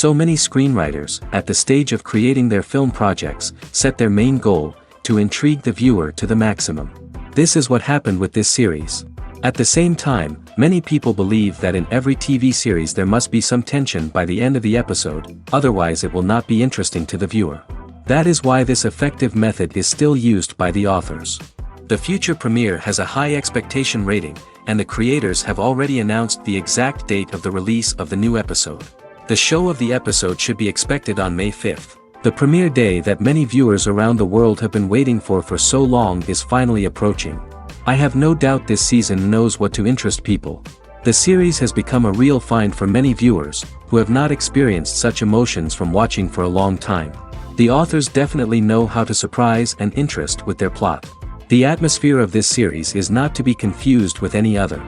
So many screenwriters, at the stage of creating their film projects, set their main goal, to intrigue the viewer to the maximum. This is what happened with this series. At the same time, many people believe that in every TV series there must be some tension by the end of the episode, otherwise it will not be interesting to the viewer. That is why this effective method is still used by the authors. The future premiere has a high expectation rating, and the creators have already announced the exact date of the release of the new episode. The show of the episode should be expected on May 5th. The premiere day that many viewers around the world have been waiting for so long is finally approaching. I have no doubt this season knows what to interest people. The series has become a real find for many viewers, who have not experienced such emotions from watching for a long time. The authors definitely know how to surprise and interest with their plot. The atmosphere of this series is not to be confused with any other.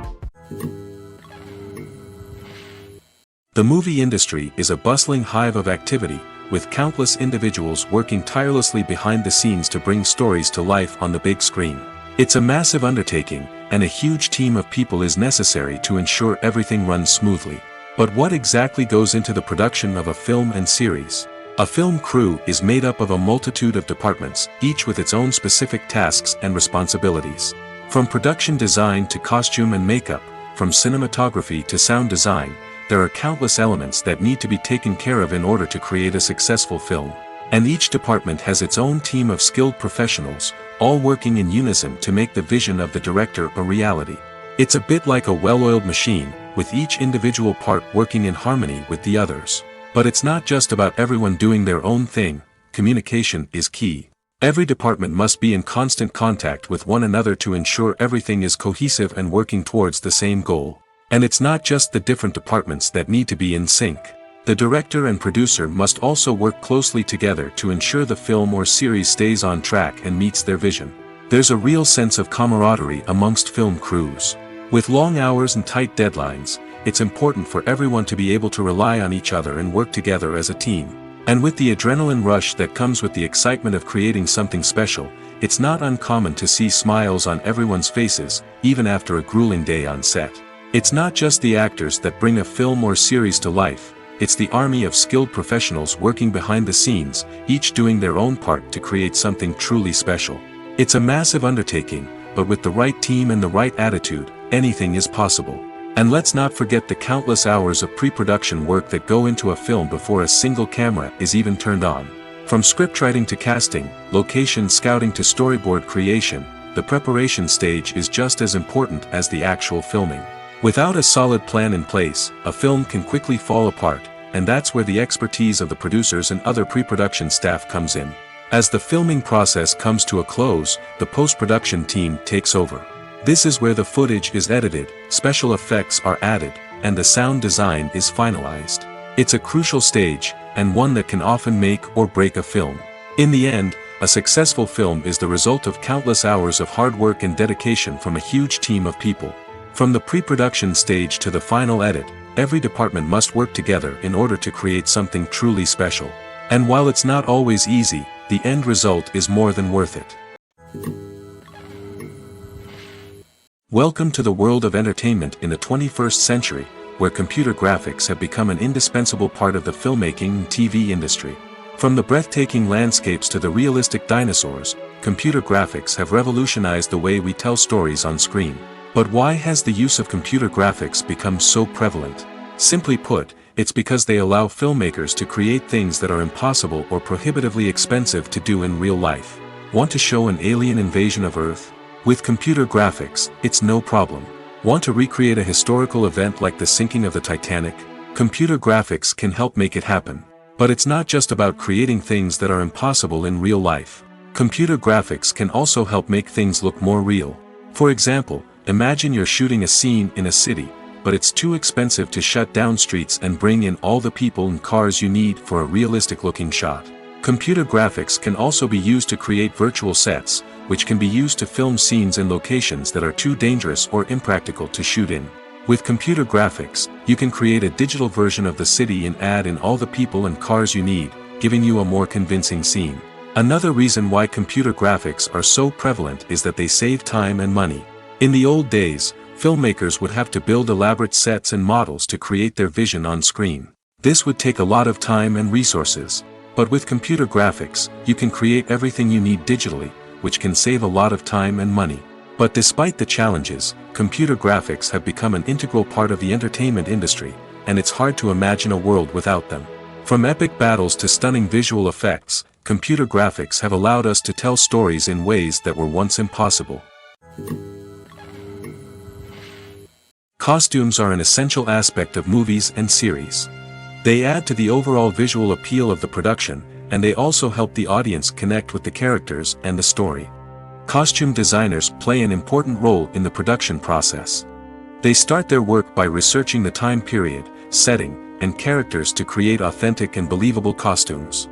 The movie industry is a bustling hive of activity, with countless individuals working tirelessly behind the scenes to bring stories to life on the big screen. It's a massive undertaking, and a huge team of people is necessary to ensure everything runs smoothly. But what exactly goes into the production of a film and series? A film crew is made up of a multitude of departments, each with its own specific tasks and responsibilities. From production design to costume and makeup, from cinematography to sound design, there are countless elements that need to be taken care of in order to create a successful film. And each department has its own team of skilled professionals, all working in unison to make the vision of the director a reality. It's a bit like a well-oiled machine, with each individual part working in harmony with the others. But it's not just about everyone doing their own thing. Communication is key. Every department must be in constant contact with one another to ensure everything is cohesive and working towards the same goal. And it's not just the different departments that need to be in sync. The director and producer must also work closely together to ensure the film or series stays on track and meets their vision. There's a real sense of camaraderie amongst film crews. With long hours and tight deadlines, it's important for everyone to be able to rely on each other and work together as a team. And with the adrenaline rush that comes with the excitement of creating something special, it's not uncommon to see smiles on everyone's faces, even after a grueling day on set. It's not just the actors that bring a film or series to life, it's the army of skilled professionals working behind the scenes, each doing their own part to create something truly special. It's a massive undertaking, but with the right team and the right attitude, anything is possible. And let's not forget the countless hours of pre-production work that go into a film before a single camera is even turned on. From scriptwriting to casting, location scouting to storyboard creation, the preparation stage is just as important as the actual filming. Without a solid plan in place, a film can quickly fall apart, and that's where the expertise of the producers and other pre-production staff comes in. As the filming process comes to a close, the post-production team takes over. This is where the footage is edited, special effects are added, and the sound design is finalized. It's a crucial stage, and one that can often make or break a film. In the end, a successful film is the result of countless hours of hard work and dedication from a huge team of people. From the pre-production stage to the final edit, every department must work together in order to create something truly special. And while it's not always easy, the end result is more than worth it. Welcome to the world of entertainment in the 21st century, where computer graphics have become an indispensable part of the filmmaking and TV industry. From the breathtaking landscapes to the realistic dinosaurs, computer graphics have revolutionized the way we tell stories on screen. But why has the use of computer graphics become so prevalent? Simply put, it's because they allow filmmakers to create things that are impossible or prohibitively expensive to do in real life. Want to show an alien invasion of Earth? With computer graphics, it's no problem. Want to recreate a historical event like the sinking of the Titanic? Computer graphics can help make it happen. But it's not just about creating things that are impossible in real life. Computer graphics can also help make things look more real. For example, imagine you're shooting a scene in a city, but it's too expensive to shut down streets and bring in all the people and cars you need for a realistic-looking shot. Computer graphics can also be used to create virtual sets, which can be used to film scenes in locations that are too dangerous or impractical to shoot in. With computer graphics, you can create a digital version of the city and add in all the people and cars you need, giving you a more convincing scene. Another reason why computer graphics are so prevalent is that they save time and money. In the old days, filmmakers would have to build elaborate sets and models to create their vision on screen. This would take a lot of time and resources. But with computer graphics, you can create everything you need digitally, which can save a lot of time and money. But despite the challenges, computer graphics have become an integral part of the entertainment industry, and it's hard to imagine a world without them. From epic battles to stunning visual effects, computer graphics have allowed us to tell stories in ways that were once impossible. Costumes are an essential aspect of movies and series. They add to the overall visual appeal of the production, and they also help the audience connect with the characters and the story. Costume designers play an important role in the production process. They start their work by researching the time period, setting, and characters to create authentic and believable costumes.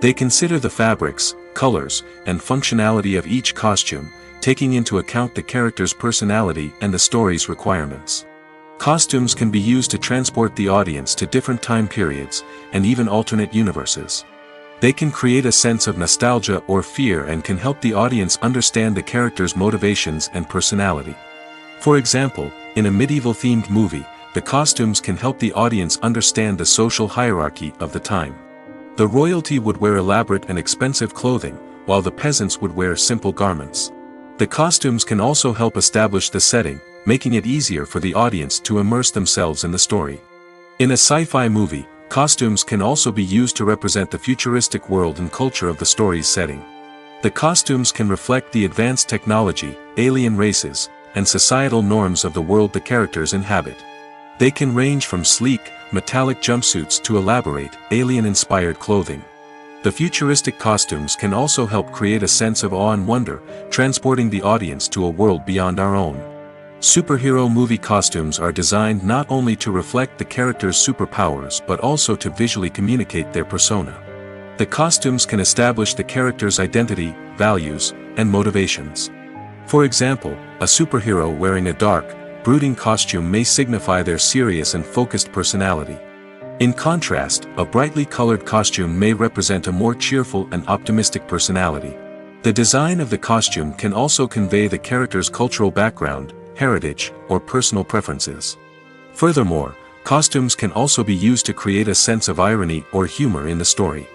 They consider the fabrics, colors, and functionality of each costume, taking into account the character's personality and the story's requirements. Costumes can be used to transport the audience to different time periods, and even alternate universes. They can create a sense of nostalgia or fear and can help the audience understand the character's motivations and personality. For example, in a medieval-themed movie, the costumes can help the audience understand the social hierarchy of the time. The royalty would wear elaborate and expensive clothing, while the peasants would wear simple garments. The costumes can also help establish the setting, making it easier for the audience to immerse themselves in the story. In a sci-fi movie, costumes can also be used to represent the futuristic world and culture of the story's setting. The costumes can reflect the advanced technology, alien races, and societal norms of the world the characters inhabit. They can range from sleek, metallic jumpsuits to elaborate, alien-inspired clothing. The futuristic costumes can also help create a sense of awe and wonder, transporting the audience to a world beyond our own. Superhero movie costumes are designed not only to reflect the character's superpowers but also to visually communicate their persona. The costumes can establish the character's identity, values, and motivations. For example, a superhero wearing a dark, brooding costume may signify their serious and focused personality. In contrast, a brightly colored costume may represent a more cheerful and optimistic personality. The design of the costume can also convey the character's cultural background, heritage, or personal preferences. Furthermore, costumes can also be used to create a sense of irony or humor in the story.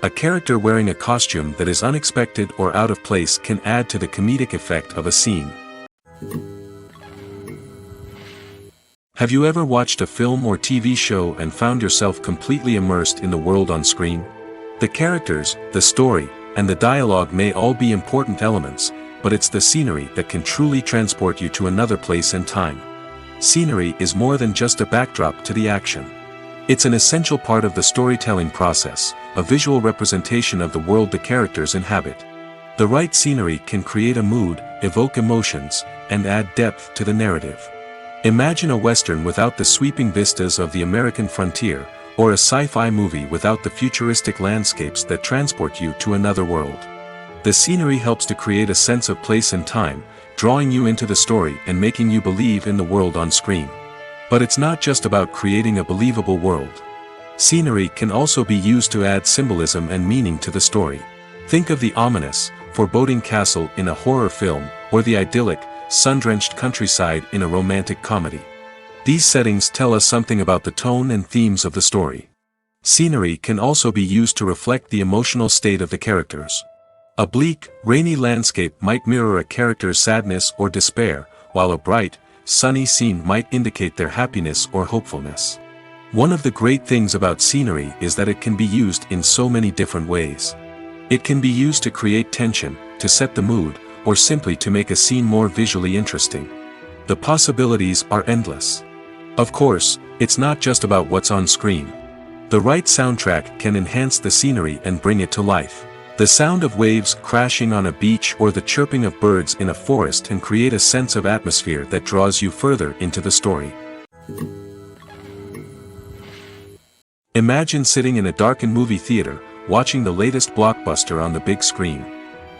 A character wearing a costume that is unexpected or out of place can add to the comedic effect of a scene. Have you ever watched a film or TV show and found yourself completely immersed in the world on screen? The characters, the story, and the dialogue may all be important elements, but it's the scenery that can truly transport you to another place and time. Scenery is more than just a backdrop to the action. It's an essential part of the storytelling process, a visual representation of the world the characters inhabit. The right scenery can create a mood, evoke emotions, and add depth to the narrative. Imagine a Western without the sweeping vistas of the American frontier, or a sci-fi movie without the futuristic landscapes that transport you to another world. The scenery helps to create a sense of place and time, drawing you into the story and making you believe in the world on screen. But it's not just about creating a believable world. Scenery can also be used to add symbolism and meaning to the story. Think of the ominous, foreboding castle in a horror film, or the idyllic, sun-drenched countryside in a romantic comedy. These settings tell us something about the tone and themes of the story. Scenery can also be used to reflect the emotional state of the characters. A bleak, rainy landscape might mirror a character's sadness or despair, while a bright, sunny scene might indicate their happiness or hopefulness. One of the great things about scenery is that it can be used in so many different ways. It can be used to create tension, to set the mood, or simply to make a scene more visually interesting. The possibilities are endless. Of course, it's not just about what's on screen. The right soundtrack can enhance the scenery and bring it to life. The sound of waves crashing on a beach or the chirping of birds in a forest can create a sense of atmosphere that draws you further into the story. Imagine sitting in a darkened movie theater, watching the latest blockbuster on the big screen.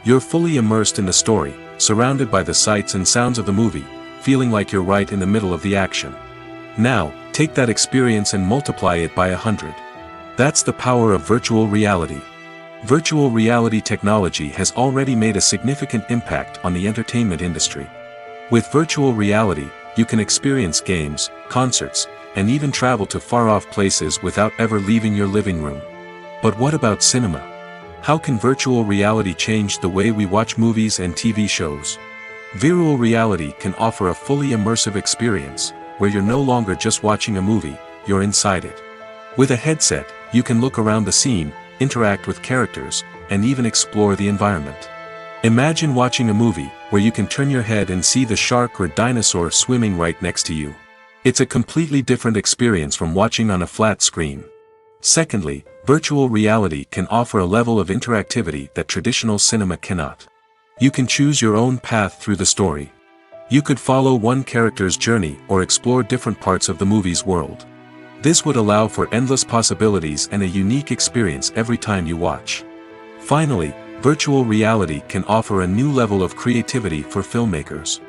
You're fully immersed in the story, surrounded by the sights and sounds of the movie, feeling like you're right in the middle of the action. Now, take that experience and multiply it by 100. That's the power of virtual reality. Virtual reality technology has already made a significant impact on the entertainment industry. With virtual reality, you can experience games, concerts, and even travel to far-off places without ever leaving your living room. But what about cinema? How can virtual reality change the way we watch movies and TV shows? Virtual reality can offer a fully immersive experience, where you're no longer just watching a movie, you're inside it. With a headset, you can look around the scene, interact with characters, and even explore the environment. Imagine watching a movie, where you can turn your head and see the shark or dinosaur swimming right next to you. It's a completely different experience from watching on a flat screen. Secondly, virtual reality can offer a level of interactivity that traditional cinema cannot. You can choose your own path through the story. You could follow one character's journey or explore different parts of the movie's world. This would allow for endless possibilities and a unique experience every time you watch. Finally, virtual reality can offer a new level of creativity for filmmakers.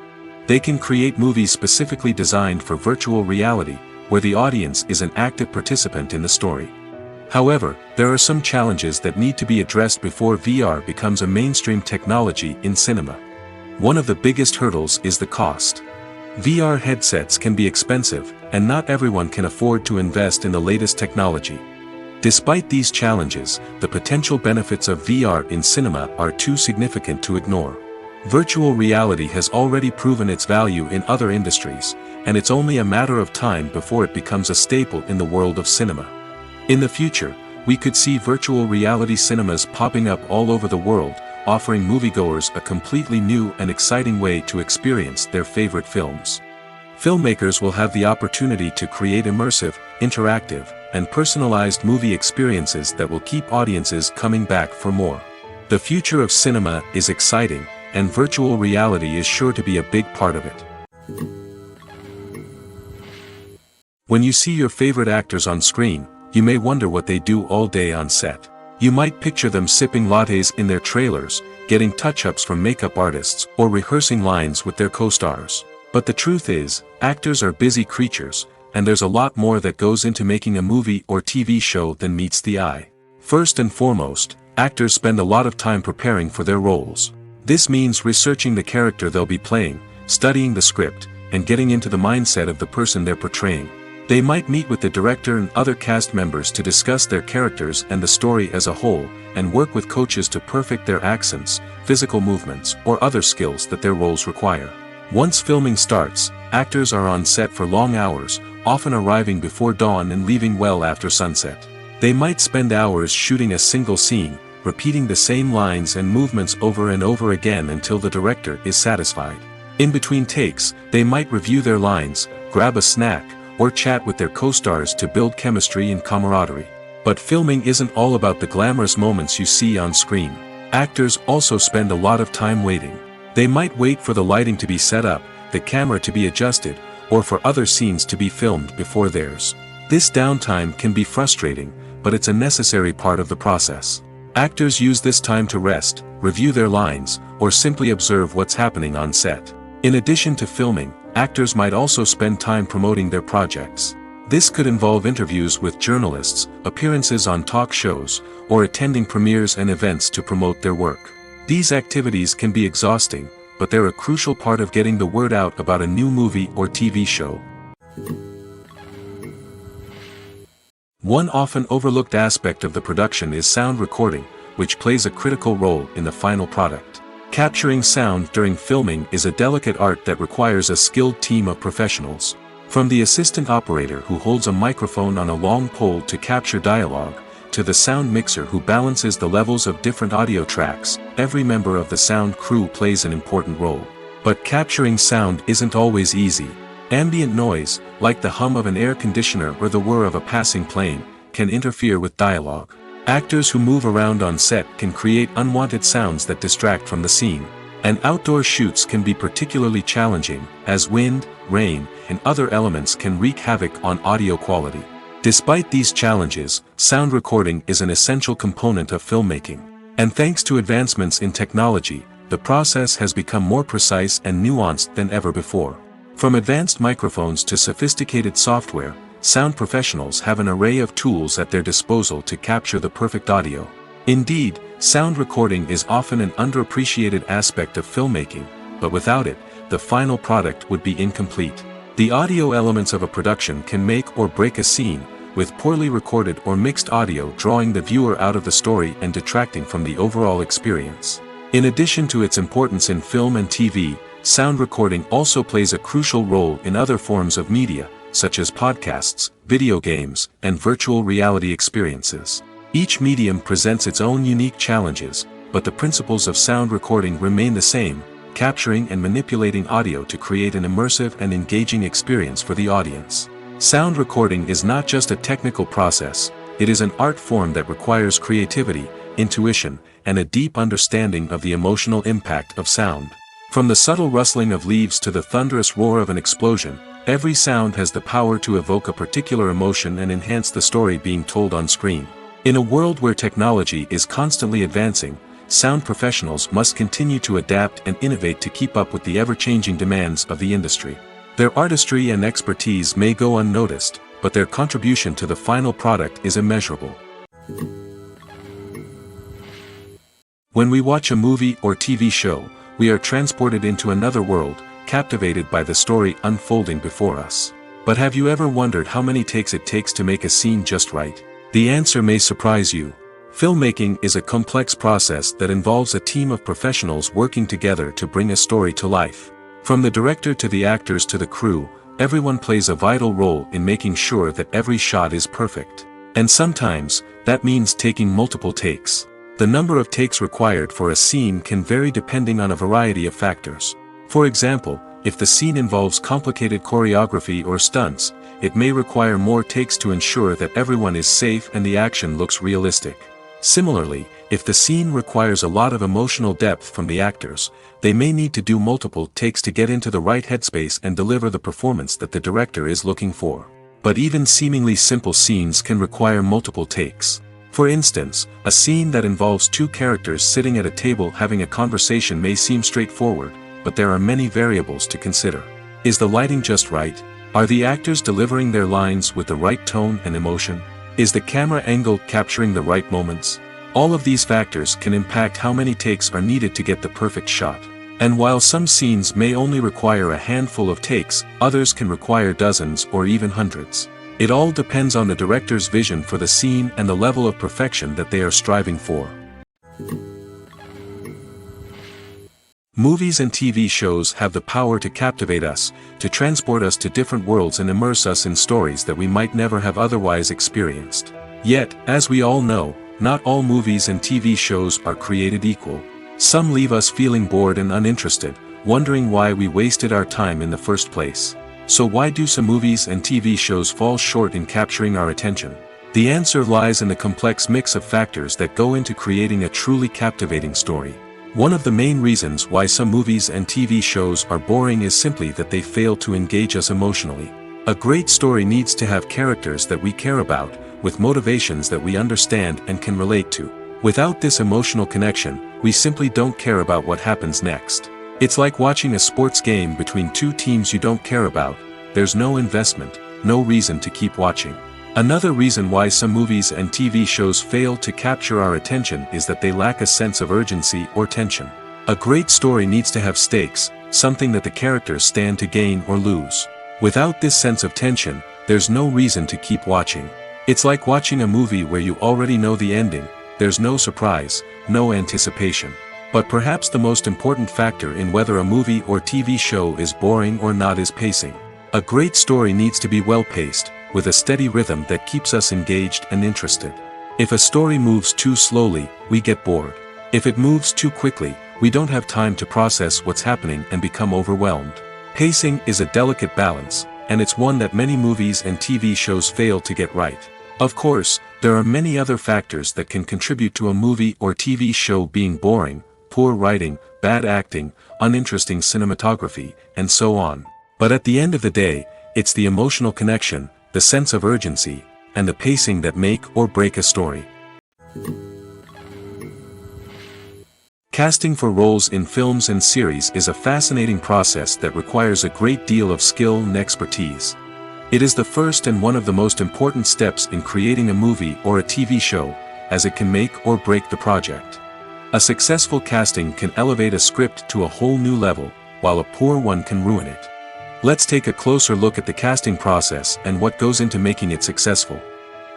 They can create movies specifically designed for virtual reality, where the audience is an active participant in the story. However, there are some challenges that need to be addressed before VR becomes a mainstream technology in cinema. One of the biggest hurdles is the cost. VR headsets can be expensive, and not everyone can afford to invest in the latest technology. Despite these challenges, the potential benefits of VR in cinema are too significant to ignore. Virtual reality has already proven its value in other industries, and it's only a matter of time before it becomes a staple in the world of cinema. In the future, we could see virtual reality cinemas popping up all over the world, offering moviegoers a completely new and exciting way to experience their favorite films. Filmmakers will have the opportunity to create immersive, interactive, and personalized movie experiences that will keep audiences coming back for more. The future of cinema is exciting, and virtual reality is sure to be a big part of it. When you see your favorite actors on screen, you may wonder what they do all day on set. You might picture them sipping lattes in their trailers, getting touch-ups from makeup artists, or rehearsing lines with their co-stars. But the truth is, actors are busy creatures, and there's a lot more that goes into making a movie or TV show than meets the eye. First and foremost, actors spend a lot of time preparing for their roles. This means researching the character they'll be playing, studying the script, and getting into the mindset of the person they're portraying. They might meet with the director and other cast members to discuss their characters and the story as a whole, and work with coaches to perfect their accents, physical movements, or other skills that their roles require. Once filming starts, actors are on set for long hours, often arriving before dawn and leaving well after sunset. They might spend hours shooting a single scene, repeating the same lines and movements over and over again until the director is satisfied. In between takes, they might review their lines, grab a snack, or chat with their co-stars to build chemistry and camaraderie. But filming isn't all about the glamorous moments you see on screen. Actors also spend a lot of time waiting. They might wait for the lighting to be set up, the camera to be adjusted, or for other scenes to be filmed before theirs. This downtime can be frustrating, but it's a necessary part of the process. Actors use this time to rest, review their lines, or simply observe what's happening on set. In addition to filming, actors might also spend time promoting their projects. This could involve interviews with journalists, appearances on talk shows, or attending premieres and events to promote their work. These activities can be exhausting, but they're a crucial part of getting the word out about a new movie or TV show. One often overlooked aspect of the production is sound recording, which plays a critical role in the final product. Capturing sound during filming is a delicate art that requires a skilled team of professionals. From the assistant operator who holds a microphone on a long pole to capture dialogue, to the sound mixer who balances the levels of different audio tracks, every member of the sound crew plays an important role. But capturing sound isn't always easy. Ambient noise, like the hum of an air conditioner or the whir of a passing plane, can interfere with dialogue. Actors who move around on set can create unwanted sounds that distract from the scene. And outdoor shoots can be particularly challenging, as wind, rain, and other elements can wreak havoc on audio quality. Despite these challenges, sound recording is an essential component of filmmaking. And thanks to advancements in technology, the process has become more precise and nuanced than ever before. From advanced microphones to sophisticated software, sound professionals have an array of tools at their disposal to capture the perfect audio. Indeed, sound recording is often an underappreciated aspect of filmmaking, but without it, the final product would be incomplete. The audio elements of a production can make or break a scene, with poorly recorded or mixed audio drawing the viewer out of the story and detracting from the overall experience. In addition to its importance in film and TV, sound recording also plays a crucial role in other forms of media, such as podcasts, video games, and virtual reality experiences. Each medium presents its own unique challenges, but the principles of sound recording remain the same, capturing and manipulating audio to create an immersive and engaging experience for the audience. Sound recording is not just a technical process, it is an art form that requires creativity, intuition, and a deep understanding of the emotional impact of sound. From the subtle rustling of leaves to the thunderous roar of an explosion, every sound has the power to evoke a particular emotion and enhance the story being told on screen. In a world where technology is constantly advancing, sound professionals must continue to adapt and innovate to keep up with the ever-changing demands of the industry. Their artistry and expertise may go unnoticed, but their contribution to the final product is immeasurable. When we watch a movie or TV show, we are transported into another world, captivated by the story unfolding before us. But have you ever wondered how many takes it takes to make a scene just right? The answer may surprise you. Filmmaking is a complex process that involves a team of professionals working together to bring a story to life. From the director to the actors to the crew, everyone plays a vital role in making sure that every shot is perfect. And sometimes, that means taking multiple takes. The number of takes required for a scene can vary depending on a variety of factors. For example, if the scene involves complicated choreography or stunts, it may require more takes to ensure that everyone is safe and the action looks realistic. Similarly, if the scene requires a lot of emotional depth from the actors, they may need to do multiple takes to get into the right headspace and deliver the performance that the director is looking for. But even seemingly simple scenes can require multiple takes. For instance, a scene that involves two characters sitting at a table having a conversation may seem straightforward, but there are many variables to consider. Is the lighting just right? Are the actors delivering their lines with the right tone and emotion? Is the camera angle capturing the right moments? All of these factors can impact how many takes are needed to get the perfect shot. And while some scenes may only require a handful of takes, others can require dozens or even hundreds. It all depends on the director's vision for the scene and the level of perfection that they are striving for. Movies and TV shows have the power to captivate us, to transport us to different worlds and immerse us in stories that we might never have otherwise experienced. Yet, as we all know, not all movies and TV shows are created equal. Some leave us feeling bored and uninterested, wondering why we wasted our time in the first place. So why do some movies and TV shows fall short in capturing our attention? The answer lies in the complex mix of factors that go into creating a truly captivating story. One of the main reasons why some movies and TV shows are boring is simply that they fail to engage us emotionally. A great story needs to have characters that we care about, with motivations that we understand and can relate to. Without this emotional connection, we simply don't care about what happens next. It's like watching a sports game between two teams you don't care about. There's no investment, no reason to keep watching. Another reason why some movies and TV shows fail to capture our attention is that they lack a sense of urgency or tension. A great story needs to have stakes, something that the characters stand to gain or lose. Without this sense of tension, there's no reason to keep watching. It's like watching a movie where you already know the ending, there's no surprise, no anticipation. But perhaps the most important factor in whether a movie or TV show is boring or not is pacing. A great story needs to be well-paced, with a steady rhythm that keeps us engaged and interested. If a story moves too slowly, we get bored. If it moves too quickly, we don't have time to process what's happening and become overwhelmed. Pacing is a delicate balance, and it's one that many movies and TV shows fail to get right. Of course, there are many other factors that can contribute to a movie or TV show being boring: poor writing, bad acting, uninteresting cinematography, and so on. But at the end of the day, it's the emotional connection, the sense of urgency, and the pacing that make or break a story. Casting for roles in films and series is a fascinating process that requires a great deal of skill and expertise. It is the first and one of the most important steps in creating a movie or a TV show, as it can make or break the project. A successful casting can elevate a script to a whole new level, while a poor one can ruin it. Let's take a closer look at the casting process and what goes into making it successful.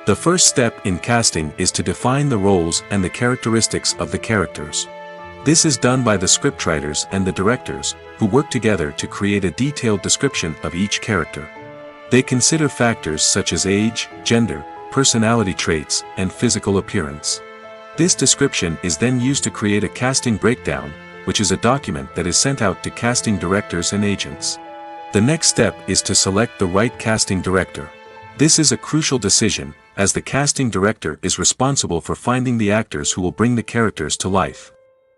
The first step in casting is to define the roles and the characteristics of the characters. This is done by the scriptwriters and the directors, who work together to create a detailed description of each character. They consider factors such as age, gender, personality traits, and physical appearance. This description is then used to create a casting breakdown, which is a document that is sent out to casting directors and agents. The next step is to select the right casting director. This is a crucial decision, as the casting director is responsible for finding the actors who will bring the characters to life.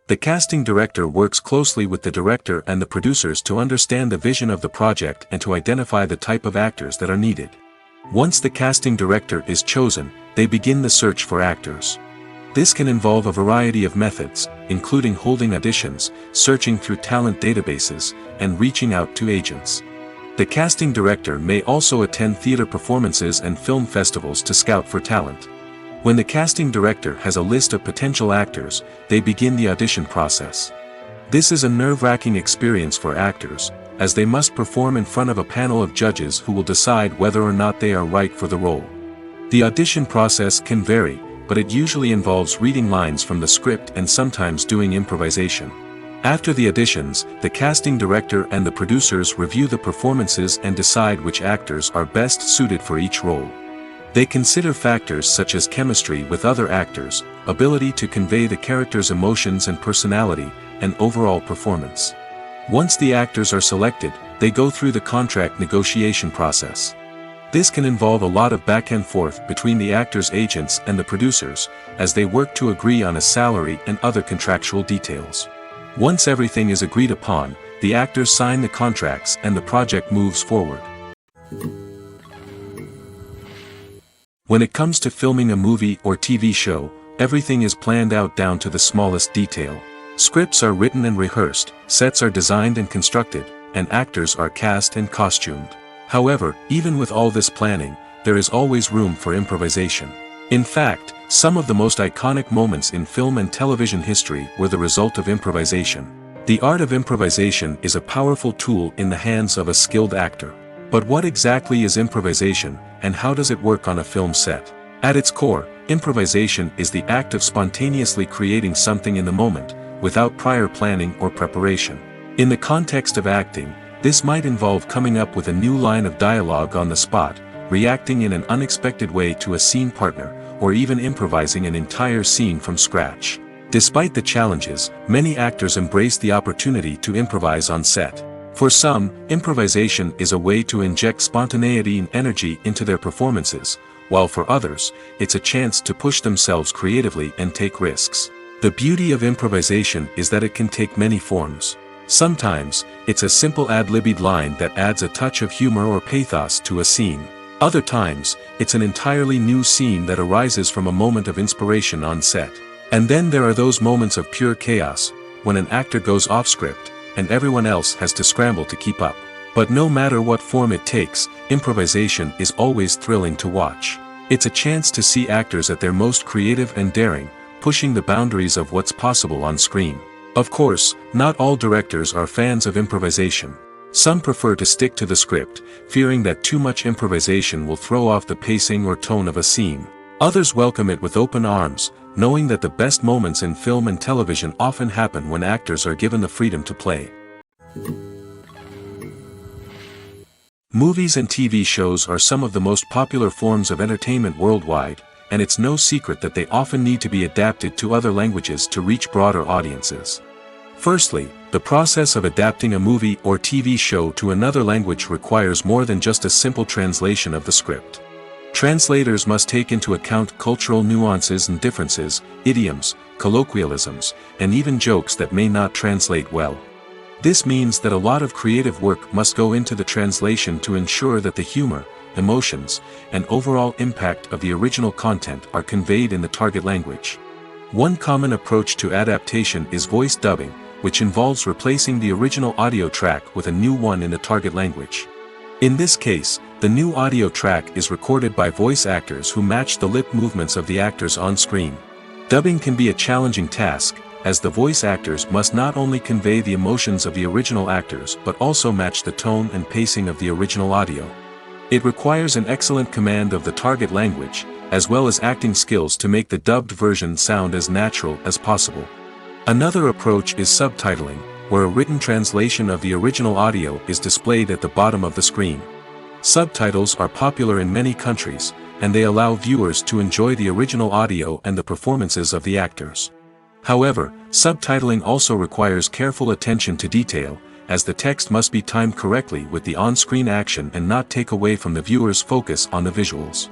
The casting director works closely with the director and the producers to understand the vision of the project and to identify the type of actors that are needed. Once the casting director is chosen, they begin the search for actors. This can involve a variety of methods, including holding auditions, searching through talent databases, and reaching out to agents. The casting director may also attend theater performances and film festivals to scout for talent. When the casting director has a list of potential actors, they begin the audition process. This is a nerve-wracking experience for actors, as they must perform in front of a panel of judges who will decide whether or not they are right for the role. The audition process can vary, but it usually involves reading lines from the script and sometimes doing improvisation. After the auditions, the casting director and the producers review the performances and decide which actors are best suited for each role. They consider factors such as chemistry with other actors, ability to convey the character's emotions and personality, and overall performance. Once the actors are selected, they go through the contract negotiation process. This can involve a lot of back and forth between the actors' agents and the producers, as they work to agree on a salary and other contractual details. Once everything is agreed upon, the actors sign the contracts and the project moves forward. When it comes to filming a movie or TV show, everything is planned out down to the smallest detail. Scripts are written and rehearsed, sets are designed and constructed, and actors are cast and costumed. However, even with all this planning, there is always room for improvisation. In fact, some of the most iconic moments in film and television history were the result of improvisation. The art of improvisation is a powerful tool in the hands of a skilled actor. But what exactly is improvisation, and how does it work on a film set? At its core, improvisation is the act of spontaneously creating something in the moment, without prior planning or preparation. In the context of acting, this might involve coming up with a new line of dialogue on the spot, reacting in an unexpected way to a scene partner, or even improvising an entire scene from scratch. Despite the challenges, many actors embrace the opportunity to improvise on set. For some, improvisation is a way to inject spontaneity and energy into their performances, while for others, it's a chance to push themselves creatively and take risks. The beauty of improvisation is that it can take many forms. Sometimes, it's a simple ad-libbed line that adds a touch of humor or pathos to a scene. Other times, it's an entirely new scene that arises from a moment of inspiration on set. And then there are those moments of pure chaos, when an actor goes off script, and everyone else has to scramble to keep up. But no matter what form it takes, improvisation is always thrilling to watch. It's a chance to see actors at their most creative and daring, pushing the boundaries of what's possible on screen. Of course, not all directors are fans of improvisation. Some prefer to stick to the script, fearing that too much improvisation will throw off the pacing or tone of a scene. Others welcome it with open arms, knowing that the best moments in film and television often happen when actors are given the freedom to play. Movies and TV shows are some of the most popular forms of entertainment worldwide, and it's no secret that they often need to be adapted to other languages to reach broader audiences. Firstly, the process of adapting a movie or TV show to another language requires more than just a simple translation of the script. Translators must take into account cultural nuances and differences, idioms, colloquialisms, and even jokes that may not translate well. This means that a lot of creative work must go into the translation to ensure that the humor, emotions, and overall impact of the original content are conveyed in the target language. One common approach to adaptation is voice dubbing, which involves replacing the original audio track with a new one in the target language. In this case, the new audio track is recorded by voice actors who match the lip movements of the actors on screen. Dubbing can be a challenging task, as the voice actors must not only convey the emotions of the original actors but also match the tone and pacing of the original audio. It requires an excellent command of the target language, as well as acting skills to make the dubbed version sound as natural as possible. Another approach is subtitling, where a written translation of the original audio is displayed at the bottom of the screen. Subtitles are popular in many countries, and they allow viewers to enjoy the original audio and the performances of the actors. However, subtitling also requires careful attention to detail, as the text must be timed correctly with the on-screen action and not take away from the viewer's focus on the visuals.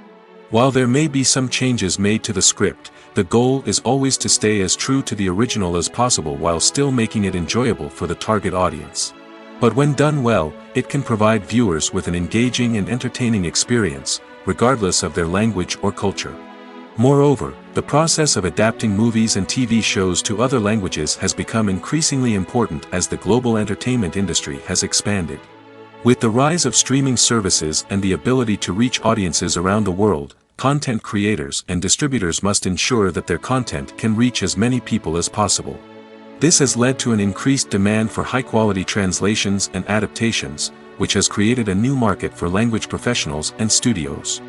While there may be some changes made to the script, the goal is always to stay as true to the original as possible while still making it enjoyable for the target audience. But when done well, it can provide viewers with an engaging and entertaining experience, regardless of their language or culture. Moreover, the process of adapting movies and TV shows to other languages has become increasingly important as the global entertainment industry has expanded. With the rise of streaming services and the ability to reach audiences around the world, content creators and distributors must ensure that their content can reach as many people as possible. This has led to an increased demand for high-quality translations and adaptations, which has created a new market for language professionals and studios.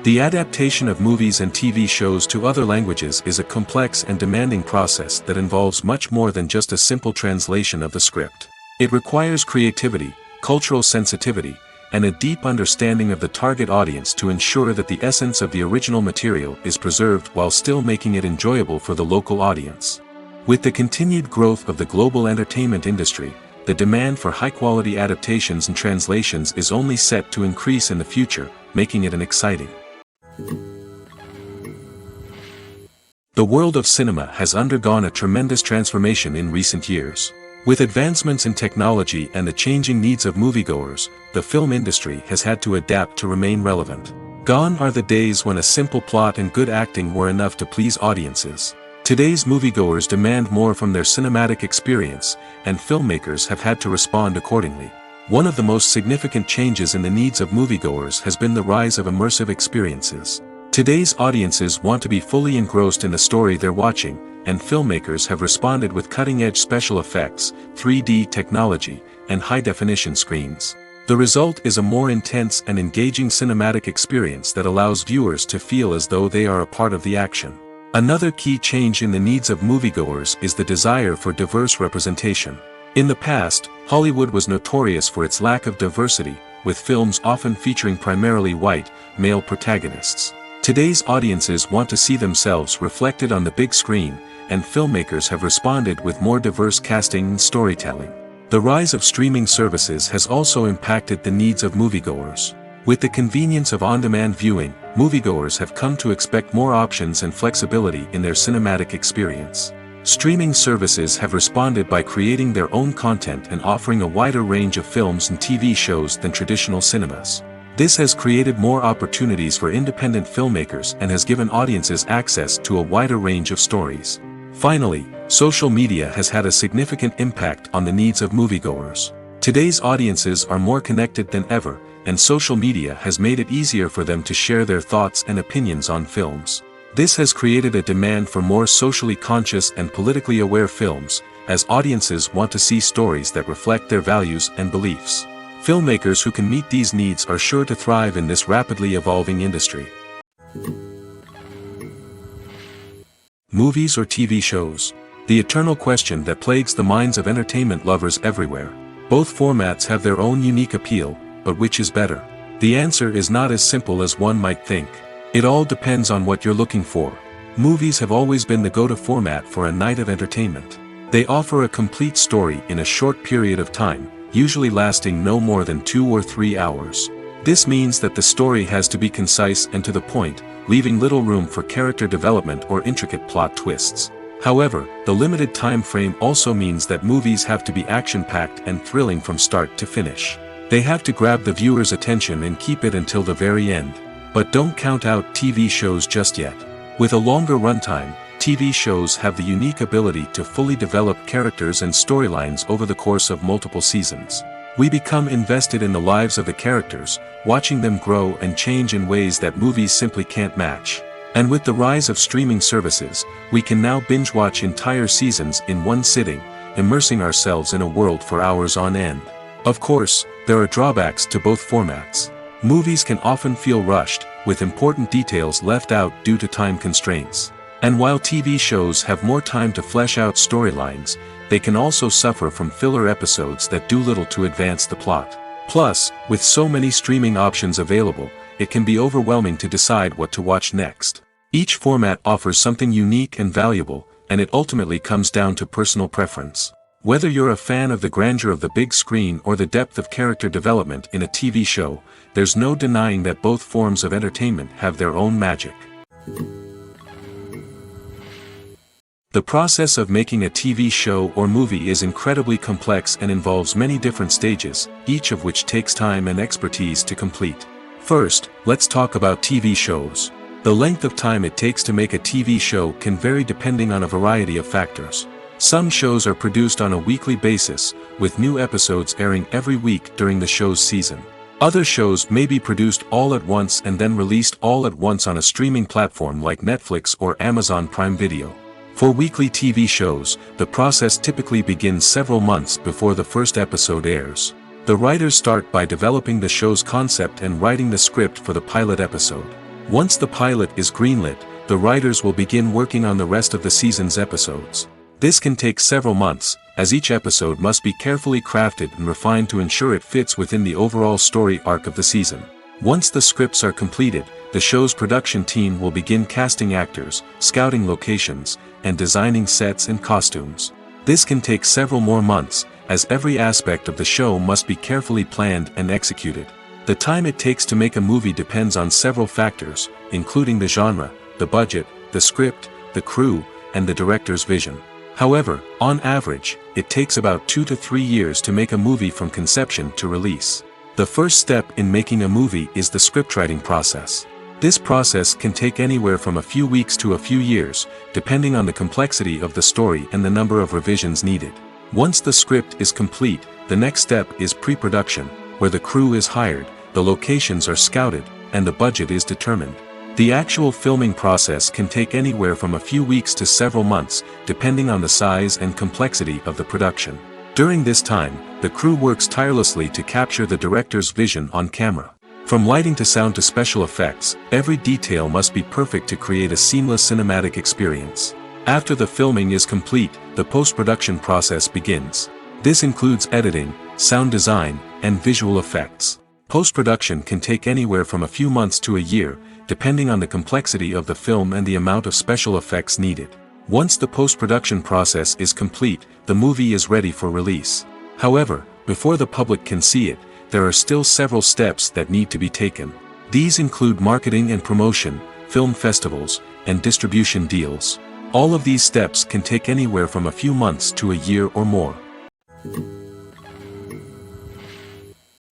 The adaptation of movies and TV shows to other languages is a complex and demanding process that involves much more than just a simple translation of the script. It requires creativity, cultural sensitivity, and a deep understanding of the target audience to ensure that the essence of the original material is preserved while still making it enjoyable for the local audience. With the continued growth of the global entertainment industry, the demand for high-quality adaptations and translations is only set to increase in the future, making it exciting. The world of cinema has undergone a tremendous transformation in recent years. With advancements in technology and the changing needs of moviegoers, the film industry has had to adapt to remain relevant. Gone are the days when a simple plot and good acting were enough to please audiences. Today's moviegoers demand more from their cinematic experience, and filmmakers have had to respond accordingly. One of the most significant changes in the needs of moviegoers has been the rise of immersive experiences. Today's audiences want to be fully engrossed in the story they're watching, and filmmakers have responded with cutting-edge special effects, 3D technology, and high-definition screens. The result is a more intense and engaging cinematic experience that allows viewers to feel as though they are a part of the action. Another key change in the needs of moviegoers is the desire for diverse representation. In the past, Hollywood was notorious for its lack of diversity, with films often featuring primarily white, male protagonists. Today's audiences want to see themselves reflected on the big screen, and filmmakers have responded with more diverse casting and storytelling. The rise of streaming services has also impacted the needs of moviegoers. With the convenience of on-demand viewing, moviegoers have come to expect more options and flexibility in their cinematic experience. Streaming services have responded by creating their own content and offering a wider range of films and TV shows than traditional cinemas. This has created more opportunities for independent filmmakers and has given audiences access to a wider range of stories. Finally, social media has had a significant impact on the needs of moviegoers. Today's audiences are more connected than ever, and social media has made it easier for them to share their thoughts and opinions on films. This has created a demand for more socially conscious and politically aware films, as audiences want to see stories that reflect their values and beliefs. Filmmakers who can meet these needs are sure to thrive in this rapidly evolving industry. Movies or TV shows? The eternal question that plagues the minds of entertainment lovers everywhere. Both formats have their own unique appeal, but which is better? The answer is not as simple as one might think. It all depends on what you're looking for. Movies have always been the go-to format for a night of entertainment. They offer a complete story in a short period of time, usually lasting no more than 2 or 3 hours. This means that the story has to be concise and to the point, leaving little room for character development or intricate plot twists. However, the limited time frame also means that movies have to be action-packed and thrilling from start to finish. They have to grab the viewer's attention and keep it until the very end. But don't count out TV shows just yet. With a longer runtime, TV shows have the unique ability to fully develop characters and storylines over the course of multiple seasons. We become invested in the lives of the characters, watching them grow and change in ways that movies simply can't match. And with the rise of streaming services, we can now binge-watch entire seasons in one sitting, immersing ourselves in a world for hours on end. Of course, there are drawbacks to both formats. Movies can often feel rushed, with important details left out due to time constraints. And while TV shows have more time to flesh out storylines, they can also suffer from filler episodes that do little to advance the plot. Plus, with so many streaming options available, it can be overwhelming to decide what to watch next. Each format offers something unique and valuable, and it ultimately comes down to personal preference. Whether you're a fan of the grandeur of the big screen or the depth of character development in a TV show, there's no denying that both forms of entertainment have their own magic. The process of making a TV show or movie is incredibly complex and involves many different stages, each of which takes time and expertise to complete. First, let's talk about TV shows. The length of time it takes to make a TV show can vary depending on a variety of factors. Some shows are produced on a weekly basis, with new episodes airing every week during the show's season. Other shows may be produced all at once and then released all at once on a streaming platform like Netflix or Amazon Prime Video. For weekly TV shows, the process typically begins several months before the first episode airs. The writers start by developing the show's concept and writing the script for the pilot episode. Once the pilot is greenlit, the writers will begin working on the rest of the season's episodes. This can take several months, as each episode must be carefully crafted and refined to ensure it fits within the overall story arc of the season. Once the scripts are completed, the show's production team will begin casting actors, scouting locations, and designing sets and costumes. This can take several more months, as every aspect of the show must be carefully planned and executed. The time it takes to make a movie depends on several factors, including the genre, the budget, the script, the crew, and the director's vision. However, on average, it takes about 2 to 3 years to make a movie from conception to release. The first step in making a movie is the scriptwriting process. This process can take anywhere from a few weeks to a few years, depending on the complexity of the story and the number of revisions needed. Once the script is complete, the next step is pre-production, where the crew is hired, the locations are scouted, and the budget is determined. The actual filming process can take anywhere from a few weeks to several months, depending on the size and complexity of the production. During this time, the crew works tirelessly to capture the director's vision on camera. From lighting to sound to special effects, every detail must be perfect to create a seamless cinematic experience. After the filming is complete, the post-production process begins. This includes editing, sound design, and visual effects. Post-production can take anywhere from a few months to a year, depending on the complexity of the film and the amount of special effects needed. Once the post-production process is complete, the movie is ready for release. However, before the public can see it, there are still several steps that need to be taken. These include marketing and promotion, film festivals, and distribution deals. All of these steps can take anywhere from a few months to a year or more.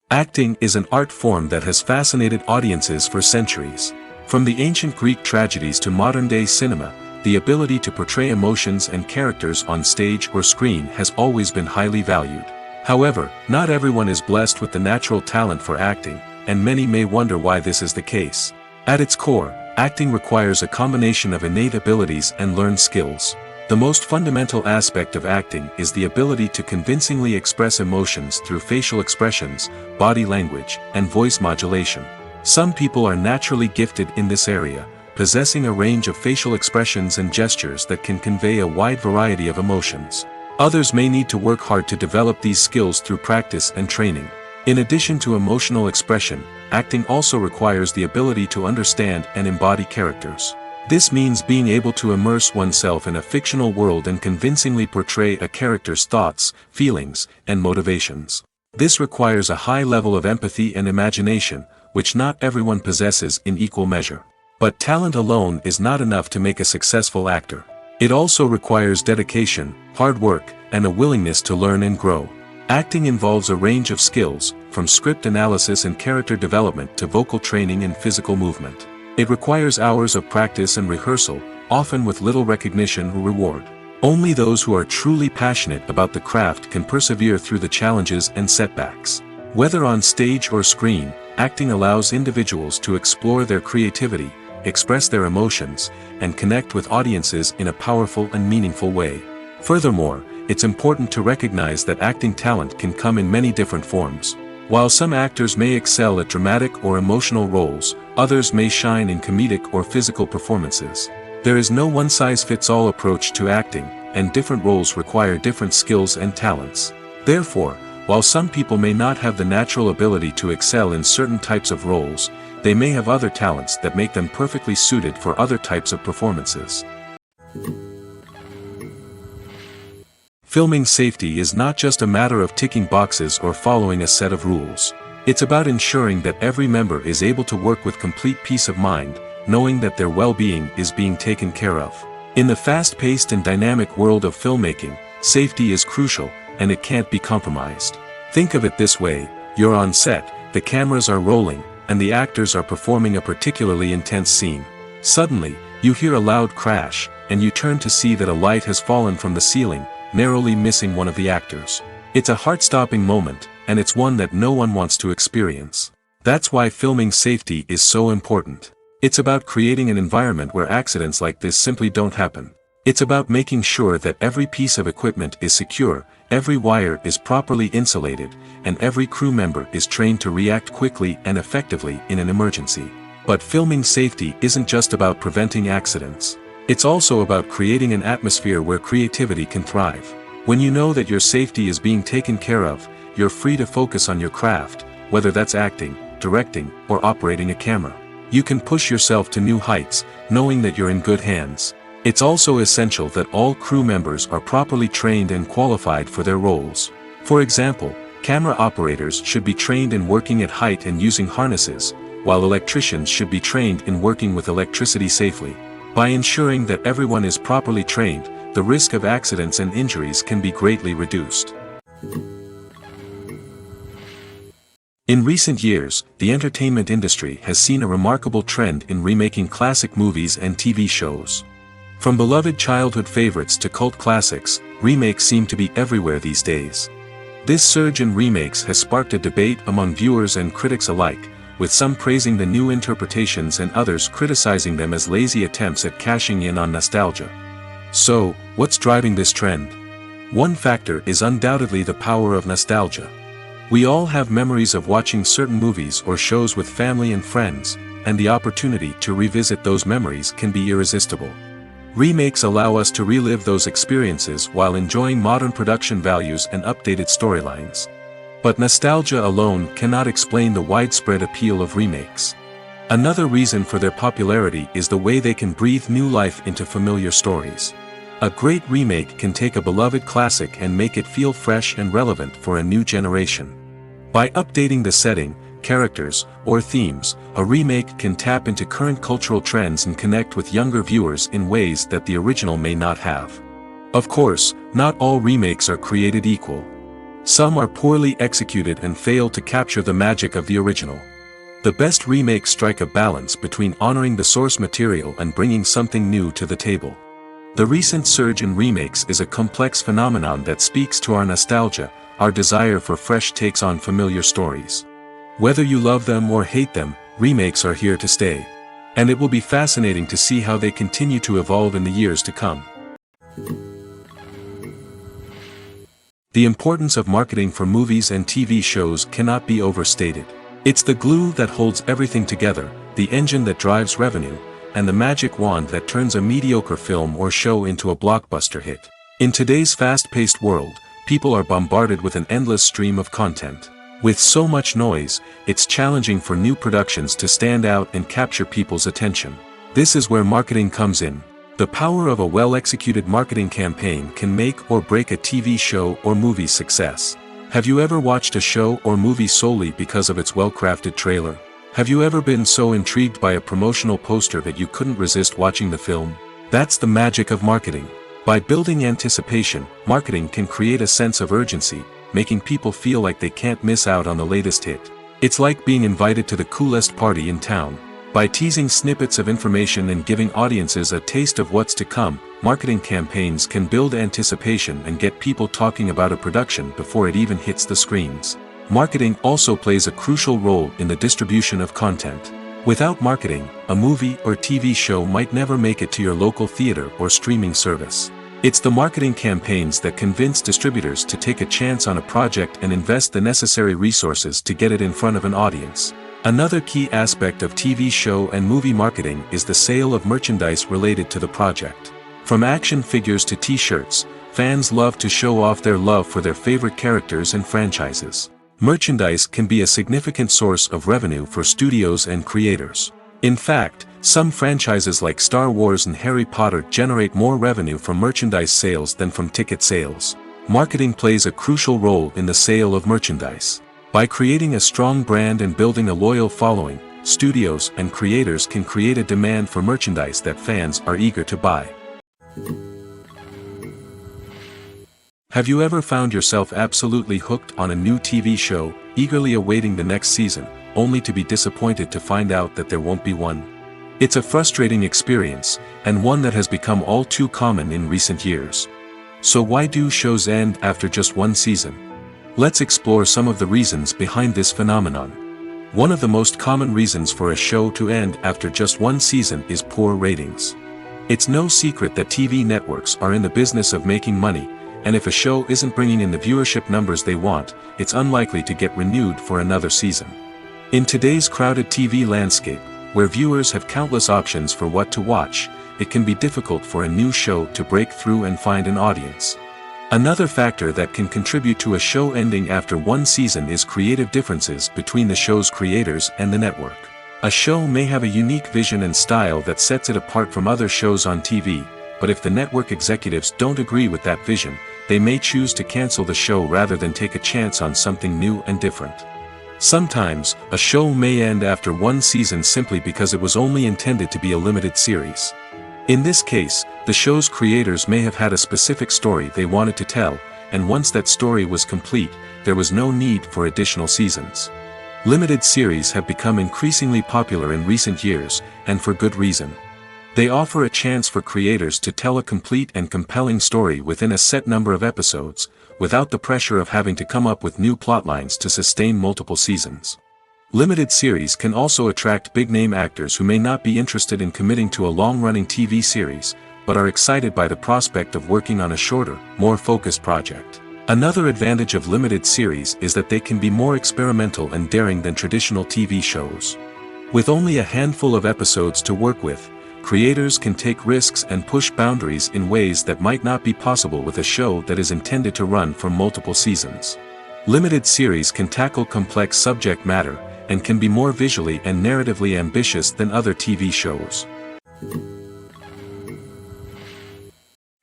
Acting is an art form that has fascinated audiences for centuries. From the ancient Greek tragedies to modern-day cinema, the ability to portray emotions and characters on stage or screen has always been highly valued. However, not everyone is blessed with the natural talent for acting, and many may wonder why this is the case. At its core, acting requires a combination of innate abilities and learned skills. The most fundamental aspect of acting is the ability to convincingly express emotions through facial expressions, body language, and voice modulation. Some people are naturally gifted in this area, possessing a range of facial expressions and gestures that can convey a wide variety of emotions. Others may need to work hard to develop these skills through practice and training. In addition to emotional expression, acting also requires the ability to understand and embody characters. This means being able to immerse oneself in a fictional world and convincingly portray a character's thoughts, feelings, and motivations. This requires a high level of empathy and imagination, which not everyone possesses in equal measure. But talent alone is not enough to make a successful actor. It also requires dedication, hard work, and a willingness to learn and grow. Acting involves a range of skills, from script analysis and character development to vocal training and physical movement. It requires hours of practice and rehearsal, often with little recognition or reward. Only those who are truly passionate about the craft can persevere through the challenges and setbacks. Whether on stage or screen, acting allows individuals to explore their creativity, express their emotions, and connect with audiences in a powerful and meaningful way. Furthermore, it's important to recognize that acting talent can come in many different forms. While some actors may excel at dramatic or emotional roles, others may shine in comedic or physical performances. There is no one-size-fits-all approach to acting, and different roles require different skills and talents. Therefore, while some people may not have the natural ability to excel in certain types of roles, they may have other talents that make them perfectly suited for other types of performances. Filming safety is not just a matter of ticking boxes or following a set of rules. It's about ensuring that every member is able to work with complete peace of mind, knowing that their well-being is being taken care of. In the fast-paced and dynamic world of filmmaking, safety is crucial, and it can't be compromised. Think of it this way: you're on set, the cameras are rolling, and the actors are performing a particularly intense scene. Suddenly, you hear a loud crash, and you turn to see that a light has fallen from the ceiling, narrowly missing one of the actors. It's a heart-stopping moment, and it's one that no one wants to experience. That's why filming safety is so important. It's about creating an environment where accidents like this simply don't happen. It's about making sure that every piece of equipment is secure, every wire is properly insulated, and every crew member is trained to react quickly and effectively in an emergency. But filming safety isn't just about preventing accidents. It's also about creating an atmosphere where creativity can thrive. When you know that your safety is being taken care of, you're free to focus on your craft, whether that's acting, directing, or operating a camera. You can push yourself to new heights, knowing that you're in good hands. It's also essential that all crew members are properly trained and qualified for their roles. For example, camera operators should be trained in working at height and using harnesses, while electricians should be trained in working with electricity safely. By ensuring that everyone is properly trained, the risk of accidents and injuries can be greatly reduced. In recent years, the entertainment industry has seen a remarkable trend in remaking classic movies and TV shows. From beloved childhood favorites to cult classics, remakes seem to be everywhere these days. This surge in remakes has sparked a debate among viewers and critics alike, with some praising the new interpretations and others criticizing them as lazy attempts at cashing in on nostalgia. So, what's driving this trend? One factor is undoubtedly the power of nostalgia. We all have memories of watching certain movies or shows with family and friends, and the opportunity to revisit those memories can be irresistible. Remakes allow us to relive those experiences while enjoying modern production values and updated storylines. But nostalgia alone cannot explain the widespread appeal of remakes. Another reason for their popularity is the way they can breathe new life into familiar stories. A great remake can take a beloved classic and make it feel fresh and relevant for a new generation. By updating the setting, characters, or themes, a remake can tap into current cultural trends and connect with younger viewers in ways that the original may not have. Of course, not all remakes are created equal. Some are poorly executed and fail to capture the magic of the original. The best remakes strike a balance between honoring the source material and bringing something new to the table. The recent surge in remakes is a complex phenomenon that speaks to our nostalgia, our desire for fresh takes on familiar stories. Whether you love them or hate them, remakes are here to stay. And it will be fascinating to see how they continue to evolve in the years to come. The importance of marketing for movies and TV shows cannot be overstated. It's the glue that holds everything together, the engine that drives revenue, and the magic wand that turns a mediocre film or show into a blockbuster hit. In today's fast-paced world, people are bombarded with an endless stream of content. With so much noise, it's challenging for new productions to stand out and capture people's attention. This is where marketing comes in. The power of a well-executed marketing campaign can make or break a TV show or movie's success. Have you ever watched a show or movie solely because of its well-crafted trailer? Have you ever been so intrigued by a promotional poster that you couldn't resist watching the film? That's the magic of marketing. By building anticipation, marketing can create a sense of urgency, making people feel like they can't miss out on the latest hit. It's like being invited to the coolest party in town. By teasing snippets of information and giving audiences a taste of what's to come, marketing campaigns can build anticipation and get people talking about a production before it even hits the screens. Marketing also plays a crucial role in the distribution of content. Without marketing, a movie or TV show might never make it to your local theater or streaming service. It's the marketing campaigns that convince distributors to take a chance on a project and invest the necessary resources to get it in front of an audience. Another key aspect of TV show and movie marketing is the sale of merchandise related to the project. From action figures to t-shirts, fans love to show off their love for their favorite characters and franchises. Merchandise can be a significant source of revenue for studios and creators. In fact, some franchises like Star Wars and Harry Potter generate more revenue from merchandise sales than from ticket sales. Marketing plays a crucial role in the sale of merchandise. By creating a strong brand and building a loyal following, studios and creators can create a demand for merchandise that fans are eager to buy. Have you ever found yourself absolutely hooked on a new TV show, eagerly awaiting the next season, only to be disappointed to find out that there won't be one? It's a frustrating experience, and one that has become all too common in recent years. So why do shows end after just one season? Let's explore some of the reasons behind this phenomenon. One of the most common reasons for a show to end after just one season is poor ratings. It's no secret that TV networks are in the business of making money, and if a show isn't bringing in the viewership numbers they want, it's unlikely to get renewed for another season. In today's crowded TV landscape, where viewers have countless options for what to watch, it can be difficult for a new show to break through and find an audience. Another factor that can contribute to a show ending after one season is creative differences between the show's creators and the network. A show may have a unique vision and style that sets it apart from other shows on TV, but if the network executives don't agree with that vision, they may choose to cancel the show rather than take a chance on something new and different. Sometimes, a show may end after one season simply because it was only intended to be a limited series. In this case, the show's creators may have had a specific story they wanted to tell, and once that story was complete, there was no need for additional seasons. Limited series have become increasingly popular in recent years, and for good reason. They offer a chance for creators to tell a complete and compelling story within a set number of episodes, without the pressure of having to come up with new plotlines to sustain multiple seasons. Limited series can also attract big-name actors who may not be interested in committing to a long-running TV series, but are excited by the prospect of working on a shorter, more focused project. Another advantage of limited series is that they can be more experimental and daring than traditional TV shows. With only a handful of episodes to work with, creators can take risks and push boundaries in ways that might not be possible with a show that is intended to run for multiple seasons. Limited series can tackle complex subject matter, and can be more visually and narratively ambitious than other TV shows.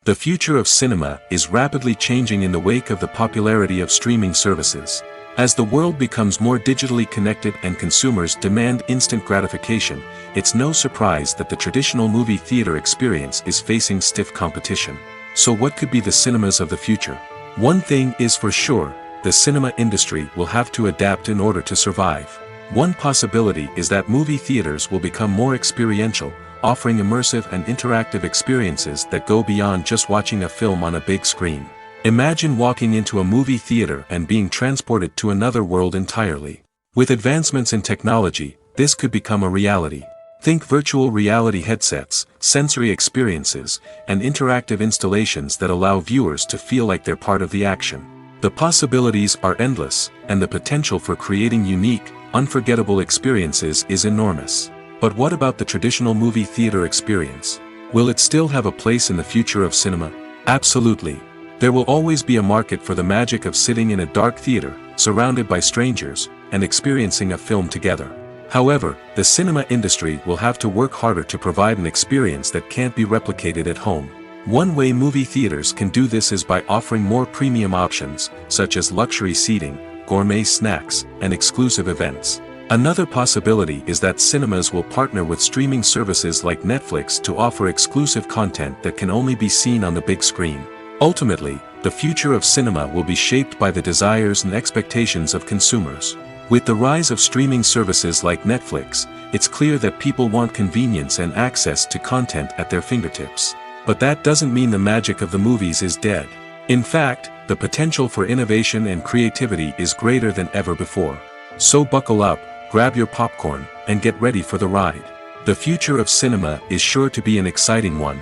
The future of cinema is rapidly changing in the wake of the popularity of streaming services. As the world becomes more digitally connected and consumers demand instant gratification, it's no surprise that the traditional movie theater experience is facing stiff competition. So what could be the cinemas of the future? One thing is for sure, the cinema industry will have to adapt in order to survive. One possibility is that movie theaters will become more experiential, offering immersive and interactive experiences that go beyond just watching a film on a big screen. Imagine walking into a movie theater and being transported to another world entirely. With advancements in technology, this could become a reality. Think virtual reality headsets, sensory experiences, and interactive installations that allow viewers to feel like they're part of the action. The possibilities are endless, and the potential for creating unique, unforgettable experiences is enormous. But what about the traditional movie theater experience? Will it still have a place in the future of cinema? Absolutely. There will always be a market for the magic of sitting in a dark theater, surrounded by strangers, and experiencing a film together. However, the cinema industry will have to work harder to provide an experience that can't be replicated at home. One way movie theaters can do this is by offering more premium options, such as luxury seating, gourmet snacks, and exclusive events. Another possibility is that cinemas will partner with streaming services like Netflix to offer exclusive content that can only be seen on the big screen. Ultimately, the future of cinema will be shaped by the desires and expectations of consumers. With the rise of streaming services like Netflix, it's clear that people want convenience and access to content at their fingertips. But that doesn't mean the magic of the movies is dead. In fact, the potential for innovation and creativity is greater than ever before. So buckle up, grab your popcorn, and get ready for the ride. The future of cinema is sure to be an exciting one.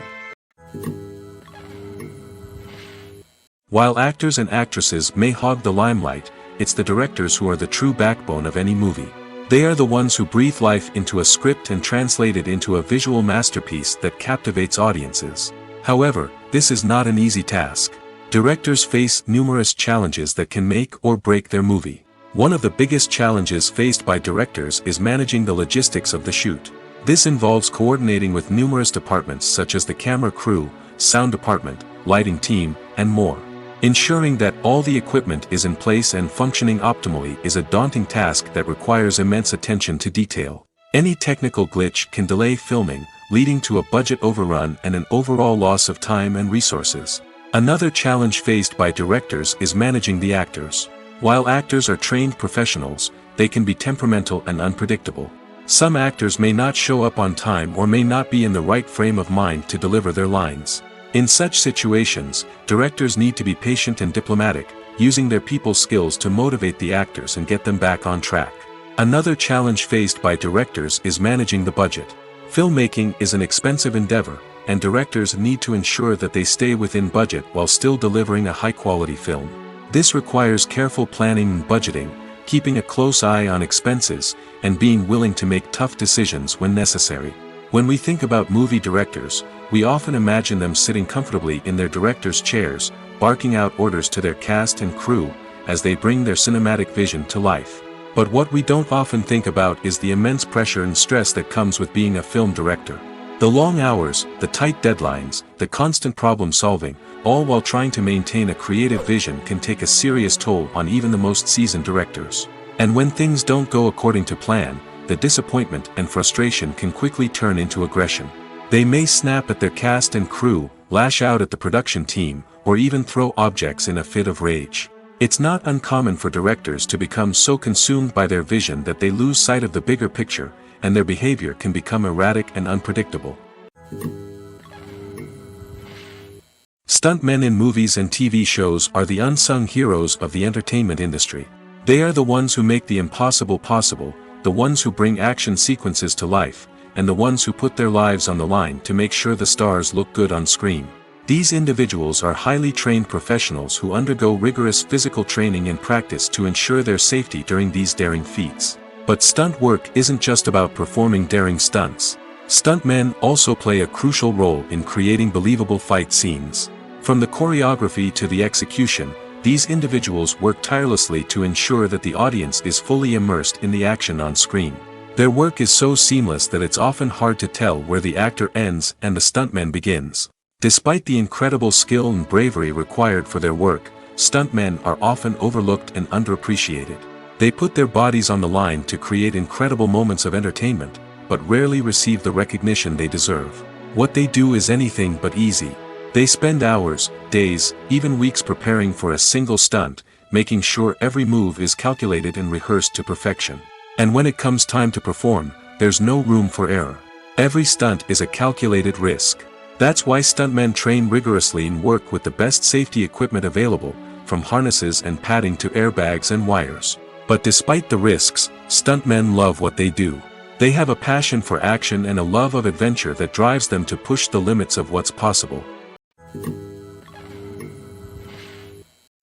While actors and actresses may hog the limelight, it's the directors who are the true backbone of any movie. They are the ones who breathe life into a script and translate it into a visual masterpiece that captivates audiences. However, this is not an easy task. Directors face numerous challenges that can make or break their movie. One of the biggest challenges faced by directors is managing the logistics of the shoot. This involves coordinating with numerous departments such as the camera crew, sound department, lighting team, and more. Ensuring that all the equipment is in place and functioning optimally is a daunting task that requires immense attention to detail. Any technical glitch can delay filming, leading to a budget overrun and an overall loss of time and resources. Another challenge faced by directors is managing the actors. While actors are trained professionals, they can be temperamental and unpredictable. Some actors may not show up on time or may not be in the right frame of mind to deliver their lines. In such situations, directors need to be patient and diplomatic, using their people skills to motivate the actors and get them back on track. Another challenge faced by directors is managing the budget. Filmmaking is an expensive endeavor, and directors need to ensure that they stay within budget while still delivering a high-quality film. This requires careful planning and budgeting, keeping a close eye on expenses, and being willing to make tough decisions when necessary. When we think about movie directors, we often imagine them sitting comfortably in their director's chairs, barking out orders to their cast and crew, as they bring their cinematic vision to life. But what we don't often think about is the immense pressure and stress that comes with being a film director. The long hours, the tight deadlines, the constant problem solving, all while trying to maintain a creative vision can take a serious toll on even the most seasoned directors. And when things don't go according to plan, the disappointment and frustration can quickly turn into aggression. They may snap at their cast and crew, lash out at the production team, or even throw objects in a fit of rage. It's not uncommon for directors to become so consumed by their vision that they lose sight of the bigger picture, and their behavior can become erratic and unpredictable. Stuntmen in movies and TV shows are the unsung heroes of the entertainment industry. They are the ones who make the impossible possible, the ones who bring action sequences to life, and the ones who put their lives on the line to make sure the stars look good on screen. These individuals are highly trained professionals who undergo rigorous physical training and practice to ensure their safety during these daring feats. But stunt work isn't just about performing daring stunts. Stuntmen also play a crucial role in creating believable fight scenes. From the choreography to the execution, these individuals work tirelessly to ensure that the audience is fully immersed in the action on screen. Their work is so seamless that it's often hard to tell where the actor ends and the stuntman begins. Despite the incredible skill and bravery required for their work, stuntmen are often overlooked and underappreciated. They put their bodies on the line to create incredible moments of entertainment, but rarely receive the recognition they deserve. What they do is anything but easy. They spend hours, days, even weeks preparing for a single stunt, making sure every move is calculated and rehearsed to perfection. And when it comes time to perform, there's no room for error. Every stunt is a calculated risk. That's why stuntmen train rigorously and work with the best safety equipment available, from harnesses and padding to airbags and wires. But despite the risks, stuntmen love what they do. They have a passion for action and a love of adventure that drives them to push the limits of what's possible.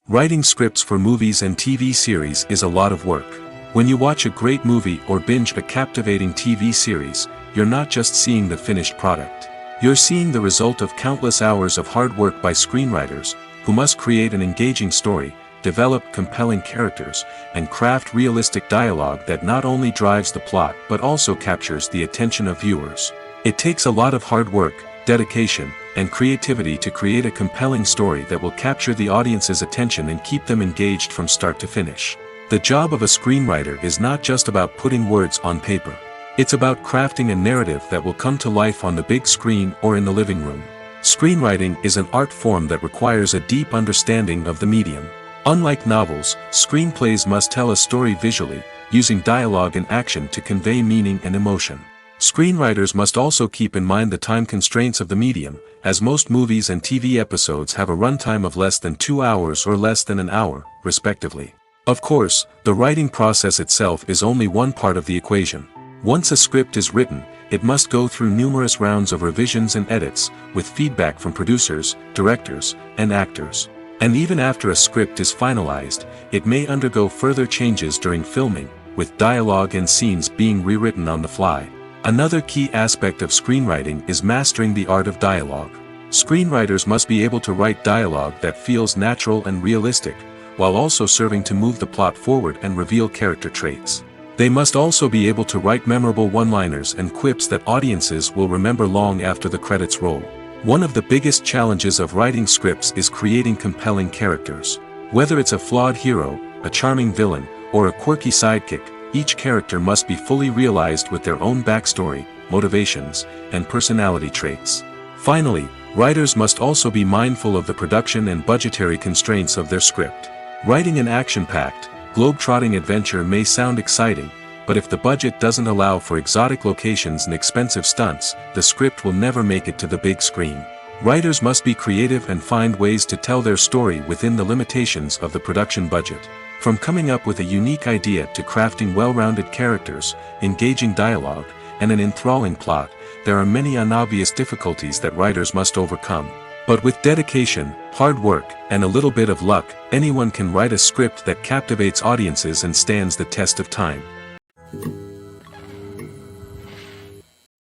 Writing scripts for movies and TV series is a lot of work. When you watch a great movie or binge a captivating TV series, you're not just seeing the finished product. You're seeing the result of countless hours of hard work by screenwriters, who must create an engaging story, develop compelling characters, and craft realistic dialogue that not only drives the plot but also captures the attention of viewers. It takes a lot of hard work, dedication, and creativity to create a compelling story that will capture the audience's attention and keep them engaged from start to finish. The job of a screenwriter is not just about putting words on paper. It's about crafting a narrative that will come to life on the big screen or in the living room. Screenwriting is an art form that requires a deep understanding of the medium. Unlike novels, screenplays must tell a story visually, using dialogue and action to convey meaning and emotion. Screenwriters must also keep in mind the time constraints of the medium, as most movies and TV episodes have a runtime of less than 2 hours or less than an hour, respectively. Of course, the writing process itself is only one part of the equation. Once a script is written, it must go through numerous rounds of revisions and edits, with feedback from producers, directors, and actors. And even after a script is finalized, it may undergo further changes during filming, with dialogue and scenes being rewritten on the fly. Another key aspect of screenwriting is mastering the art of dialogue. Screenwriters must be able to write dialogue that feels natural and realistic, while also serving to move the plot forward and reveal character traits. They must also be able to write memorable one-liners and quips that audiences will remember long after the credits roll. One of the biggest challenges of writing scripts is creating compelling characters. Whether it's a flawed hero, a charming villain, or a quirky sidekick, each character must be fully realized with their own backstory, motivations, and personality traits. Finally, writers must also be mindful of the production and budgetary constraints of their script. Writing an action-packed, globe-trotting adventure may sound exciting, but if the budget doesn't allow for exotic locations and expensive stunts, the script will never make it to the big screen. Writers must be creative and find ways to tell their story within the limitations of the production budget. From coming up with a unique idea to crafting well-rounded characters, engaging dialogue, and an enthralling plot, there are many unobvious difficulties that writers must overcome. But with dedication, hard work, and a little bit of luck, anyone can write a script that captivates audiences and stands the test of time.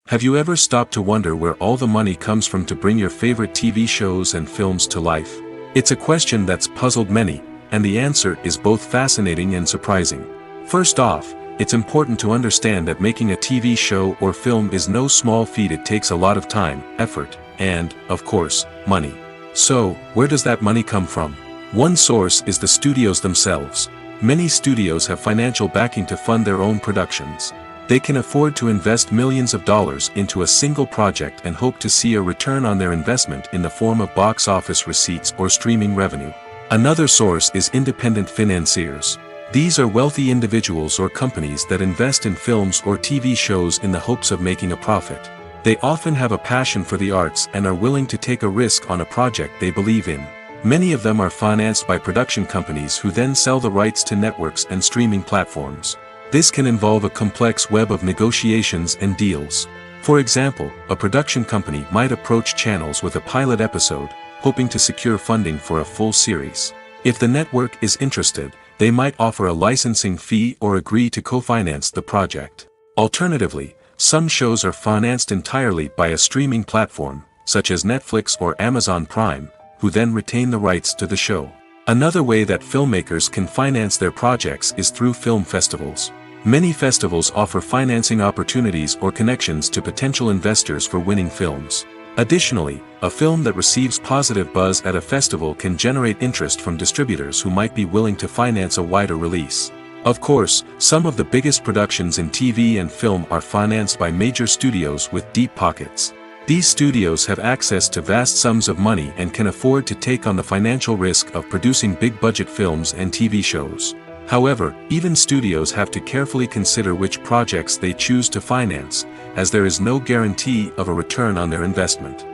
Have you ever stopped to wonder where all the money comes from to bring your favorite TV shows and films to life? It's a question that's puzzled many, and the answer is both fascinating and surprising. First off, it's important to understand that making a TV show or film is no small feat. It takes a lot of time, effort, and, of course, money. So, where does that money come from? One source is the studios themselves. Many studios have financial backing to fund their own productions. They can afford to invest millions of dollars into a single project and hope to see a return on their investment in the form of box office receipts or streaming revenue. Another source is independent financiers. These are wealthy individuals or companies that invest in films or TV shows in the hopes of making a profit. They often have a passion for the arts and are willing to take a risk on a project they believe in. Many of them are financed by production companies who then sell the rights to networks and streaming platforms. This can involve a complex web of negotiations and deals. For example, a production company might approach channels with a pilot episode, hoping to secure funding for a full series. If the network is interested, they might offer a licensing fee or agree to co-finance the project. Alternatively, some shows are financed entirely by a streaming platform, such as Netflix or Amazon Prime, who then retain the rights to the show. Another way that filmmakers can finance their projects is through film festivals. Many festivals offer financing opportunities or connections to potential investors for winning films. Additionally, a film that receives positive buzz at a festival can generate interest from distributors who might be willing to finance a wider release. Of course, some of the biggest productions in TV and film are financed by major studios with deep pockets. These studios have access to vast sums of money and can afford to take on the financial risk of producing big-budget films and TV shows. However, even studios have to carefully consider which projects they choose to finance, as there is no guarantee of a return on their investment.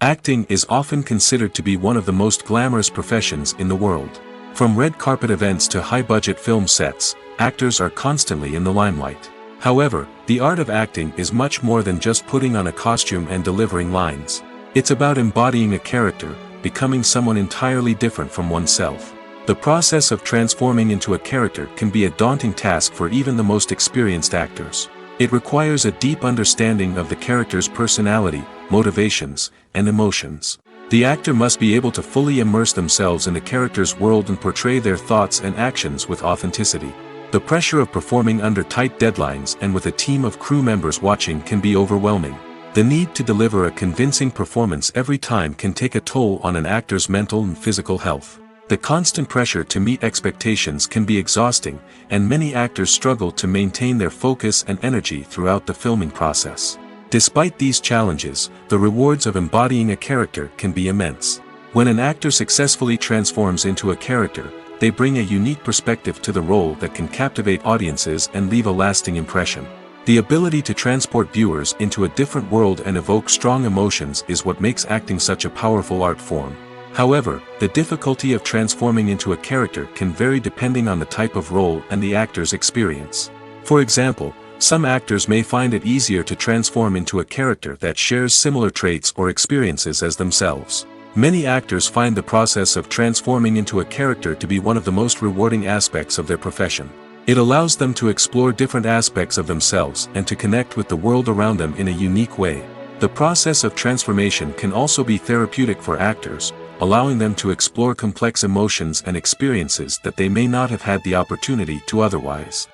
Acting is often considered to be one of the most glamorous professions in the world. From red carpet events to high-budget film sets, actors are constantly in the limelight. However, the art of acting is much more than just putting on a costume and delivering lines. It's about embodying a character, becoming someone entirely different from oneself. The process of transforming into a character can be a daunting task for even the most experienced actors. It requires a deep understanding of the character's personality, motivations, and emotions. The actor must be able to fully immerse themselves in the character's world and portray their thoughts and actions with authenticity. The pressure of performing under tight deadlines and with a team of crew members watching can be overwhelming. The need to deliver a convincing performance every time can take a toll on an actor's mental and physical health. The constant pressure to meet expectations can be exhausting, and many actors struggle to maintain their focus and energy throughout the filming process. Despite these challenges, the rewards of embodying a character can be immense. When an actor successfully transforms into a character, they bring a unique perspective to the role that can captivate audiences and leave a lasting impression. The ability to transport viewers into a different world and evoke strong emotions is what makes acting such a powerful art form. However, the difficulty of transforming into a character can vary depending on the type of role and the actor's experience. For example, some actors may find it easier to transform into a character that shares similar traits or experiences as themselves. Many actors find the process of transforming into a character to be one of the most rewarding aspects of their profession. It allows them to explore different aspects of themselves and to connect with the world around them in a unique way. The process of transformation can also be therapeutic for actors, allowing them to explore complex emotions and experiences that they may not have had the opportunity to otherwise.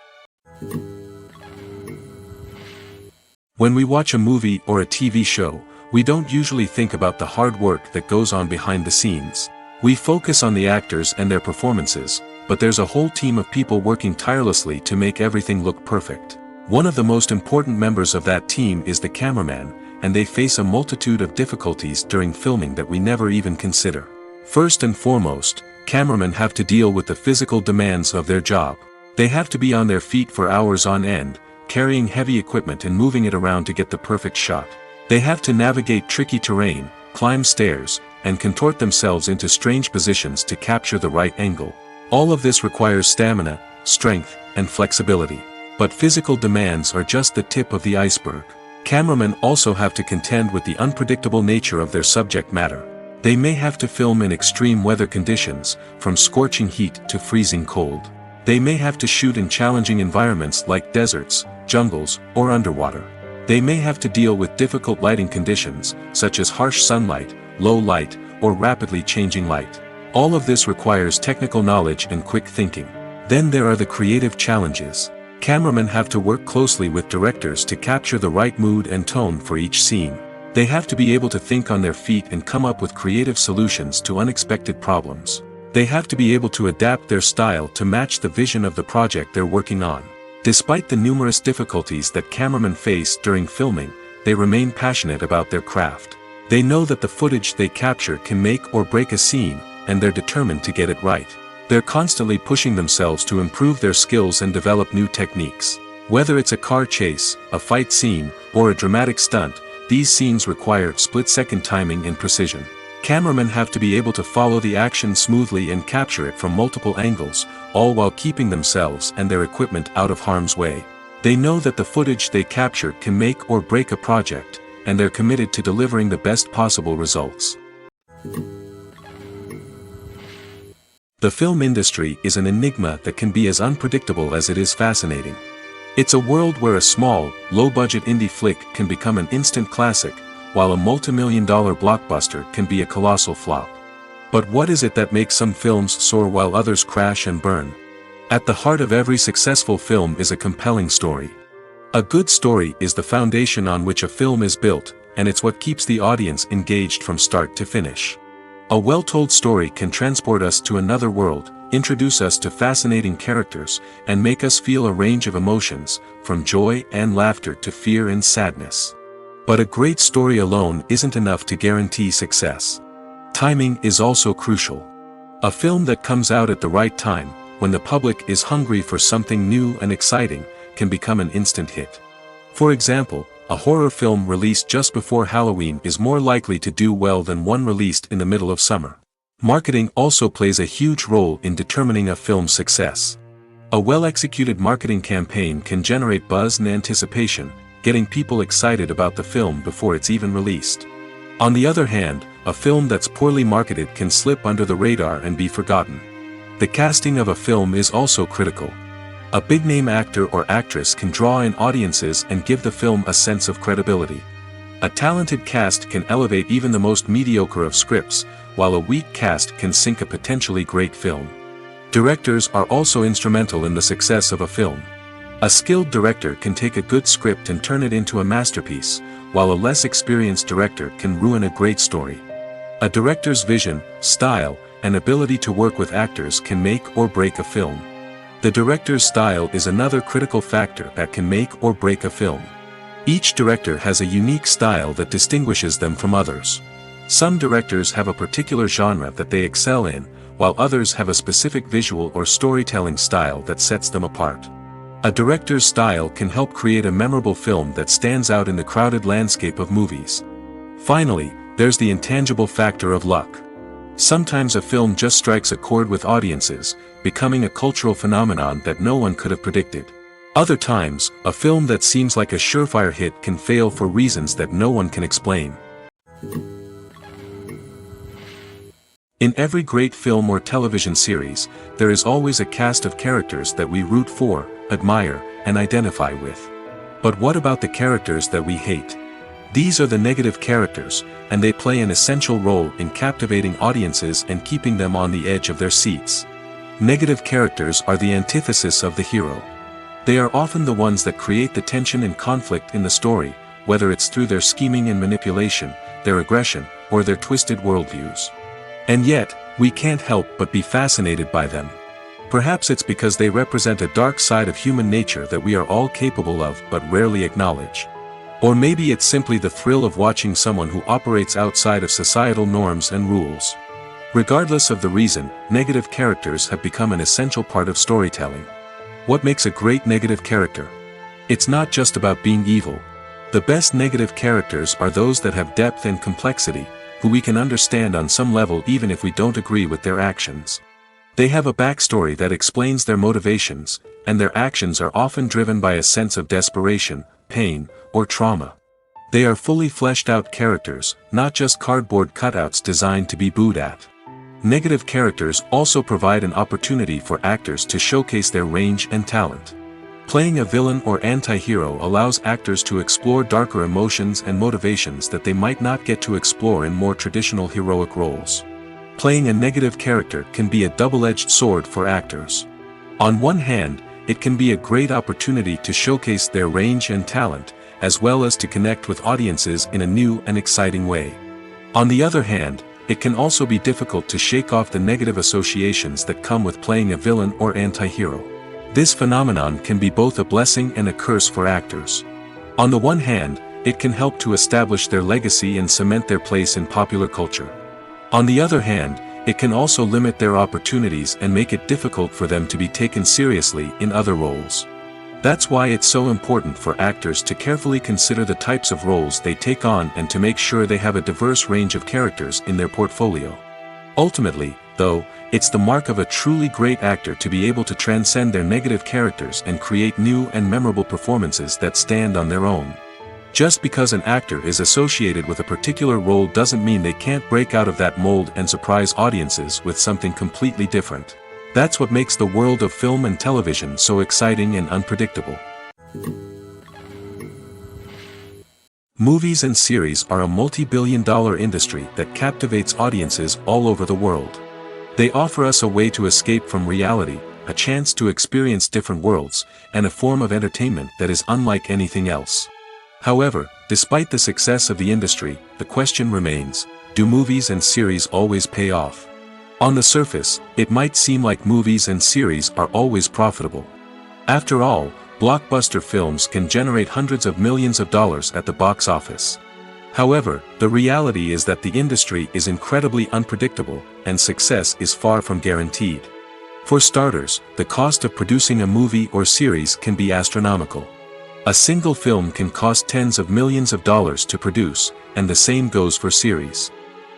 When we watch a movie or a TV show, we don't usually think about the hard work that goes on behind the scenes. We focus on the actors and their performances, but there's a whole team of people working tirelessly to make everything look perfect. One of the most important members of that team is the cameraman, and they face a multitude of difficulties during filming that we never even consider. First and foremost, cameramen have to deal with the physical demands of their job. They have to be on their feet for hours on end, carrying heavy equipment and moving it around to get the perfect shot. They have to navigate tricky terrain, climb stairs, and contort themselves into strange positions to capture the right angle. All of this requires stamina, strength, and flexibility. But physical demands are just the tip of the iceberg. Cameramen also have to contend with the unpredictable nature of their subject matter. They may have to film in extreme weather conditions, from scorching heat to freezing cold. They may have to shoot in challenging environments like deserts, jungles, or underwater. They may have to deal with difficult lighting conditions, such as harsh sunlight, low light, or rapidly changing light. All of this requires technical knowledge and quick thinking. Then there are the creative challenges. Cameramen have to work closely with directors to capture the right mood and tone for each scene. They have to be able to think on their feet and come up with creative solutions to unexpected problems. They have to be able to adapt their style to match the vision of the project they're working on. Despite the numerous difficulties that cameramen face during filming, they remain passionate about their craft. They know that the footage they capture can make or break a scene, and they're determined to get it right. They're constantly pushing themselves to improve their skills and develop new techniques. Whether it's a car chase, a fight scene, or a dramatic stunt, these scenes require split-second timing and precision. Cameramen have to be able to follow the action smoothly and capture it from multiple angles, all while keeping themselves and their equipment out of harm's way. They know that the footage they capture can make or break a project, and they're committed to delivering the best possible results. The film industry is an enigma that can be as unpredictable as it is fascinating. It's a world where a small, low-budget indie flick can become an instant classic, while a multi-million-dollar blockbuster can be a colossal flop. But what is it that makes some films soar while others crash and burn? At the heart of every successful film is a compelling story. A good story is the foundation on which a film is built, and it's what keeps the audience engaged from start to finish. A well-told story can transport us to another world, introduce us to fascinating characters, and make us feel a range of emotions, from joy and laughter to fear and sadness. But a great story alone isn't enough to guarantee success. Timing is also crucial. A film that comes out at the right time, when the public is hungry for something new and exciting, can become an instant hit. For example, a horror film released just before Halloween is more likely to do well than one released in the middle of summer. Marketing also plays a huge role in determining a film's success. A well-executed marketing campaign can generate buzz and anticipation, getting people excited about the film before it's even released. On the other hand, a film that's poorly marketed can slip under the radar and be forgotten. The casting of a film is also critical. A big-name actor or actress can draw in audiences and give the film a sense of credibility. A talented cast can elevate even the most mediocre of scripts, while a weak cast can sink a potentially great film. Directors are also instrumental in the success of a film. A skilled director can take a good script and turn it into a masterpiece, while a less experienced director can ruin a great story. A director's vision, style, and ability to work with actors can make or break a film. The director's style is another critical factor that can make or break a film. Each director has a unique style that distinguishes them from others. Some directors have a particular genre that they excel in, while others have a specific visual or storytelling style that sets them apart. A director's style can help create a memorable film that stands out in the crowded landscape of movies. Finally, there's the intangible factor of luck. Sometimes a film just strikes a chord with audiences, becoming a cultural phenomenon that no one could have predicted. Other times, a film that seems like a surefire hit can fail for reasons that no one can explain. In every great film or television series, there is always a cast of characters that we root for, admire, and identify with. But what about the characters that we hate? These are the negative characters, and they play an essential role in captivating audiences and keeping them on the edge of their seats. Negative characters are the antithesis of the hero. They are often the ones that create the tension and conflict in the story, whether it's through their scheming and manipulation, their aggression, or their twisted worldviews. And yet, we can't help but be fascinated by them. Perhaps it's because they represent a dark side of human nature that we are all capable of but rarely acknowledge. Or maybe it's simply the thrill of watching someone who operates outside of societal norms and rules. Regardless of the reason, negative characters have become an essential part of storytelling. What makes a great negative character? It's not just about being evil. The best negative characters are those that have depth and complexity, who we can understand on some level even if we don't agree with their actions. They have a backstory that explains their motivations, and their actions are often driven by a sense of desperation, pain, or trauma. They are fully fleshed out characters, not just cardboard cutouts designed to be booed at. Negative characters also provide an opportunity for actors to showcase their range and talent. Playing a villain or anti-hero allows actors to explore darker emotions and motivations that they might not get to explore in more traditional heroic roles. Playing a negative character can be a double-edged sword for actors. On one hand, it can be a great opportunity to showcase their range and talent, as well as to connect with audiences in a new and exciting way. On the other hand, it can also be difficult to shake off the negative associations that come with playing a villain or anti-hero. This phenomenon can be both a blessing and a curse for actors. On the one hand, it can help to establish their legacy and cement their place in popular culture. On the other hand, it can also limit their opportunities and make it difficult for them to be taken seriously in other roles. That's why it's so important for actors to carefully consider the types of roles they take on and to make sure they have a diverse range of characters in their portfolio. Ultimately, though, it's the mark of a truly great actor to be able to transcend their negative characters and create new and memorable performances that stand on their own. Just because an actor is associated with a particular role doesn't mean they can't break out of that mold and surprise audiences with something completely different. That's what makes the world of film and television so exciting and unpredictable. Movies and series are a multi-billion-dollar industry that captivates audiences all over the world. They offer us a way to escape from reality, a chance to experience different worlds, and a form of entertainment that is unlike anything else. However, despite the success of the industry, the question remains, do movies and series always pay off? On the surface, it might seem like movies and series are always profitable. After all, blockbuster films can generate hundreds of millions of dollars at the box office. However, the reality is that the industry is incredibly unpredictable, and success is far from guaranteed. For starters, the cost of producing a movie or series can be astronomical. A single film can cost tens of millions of dollars to produce, and the same goes for series.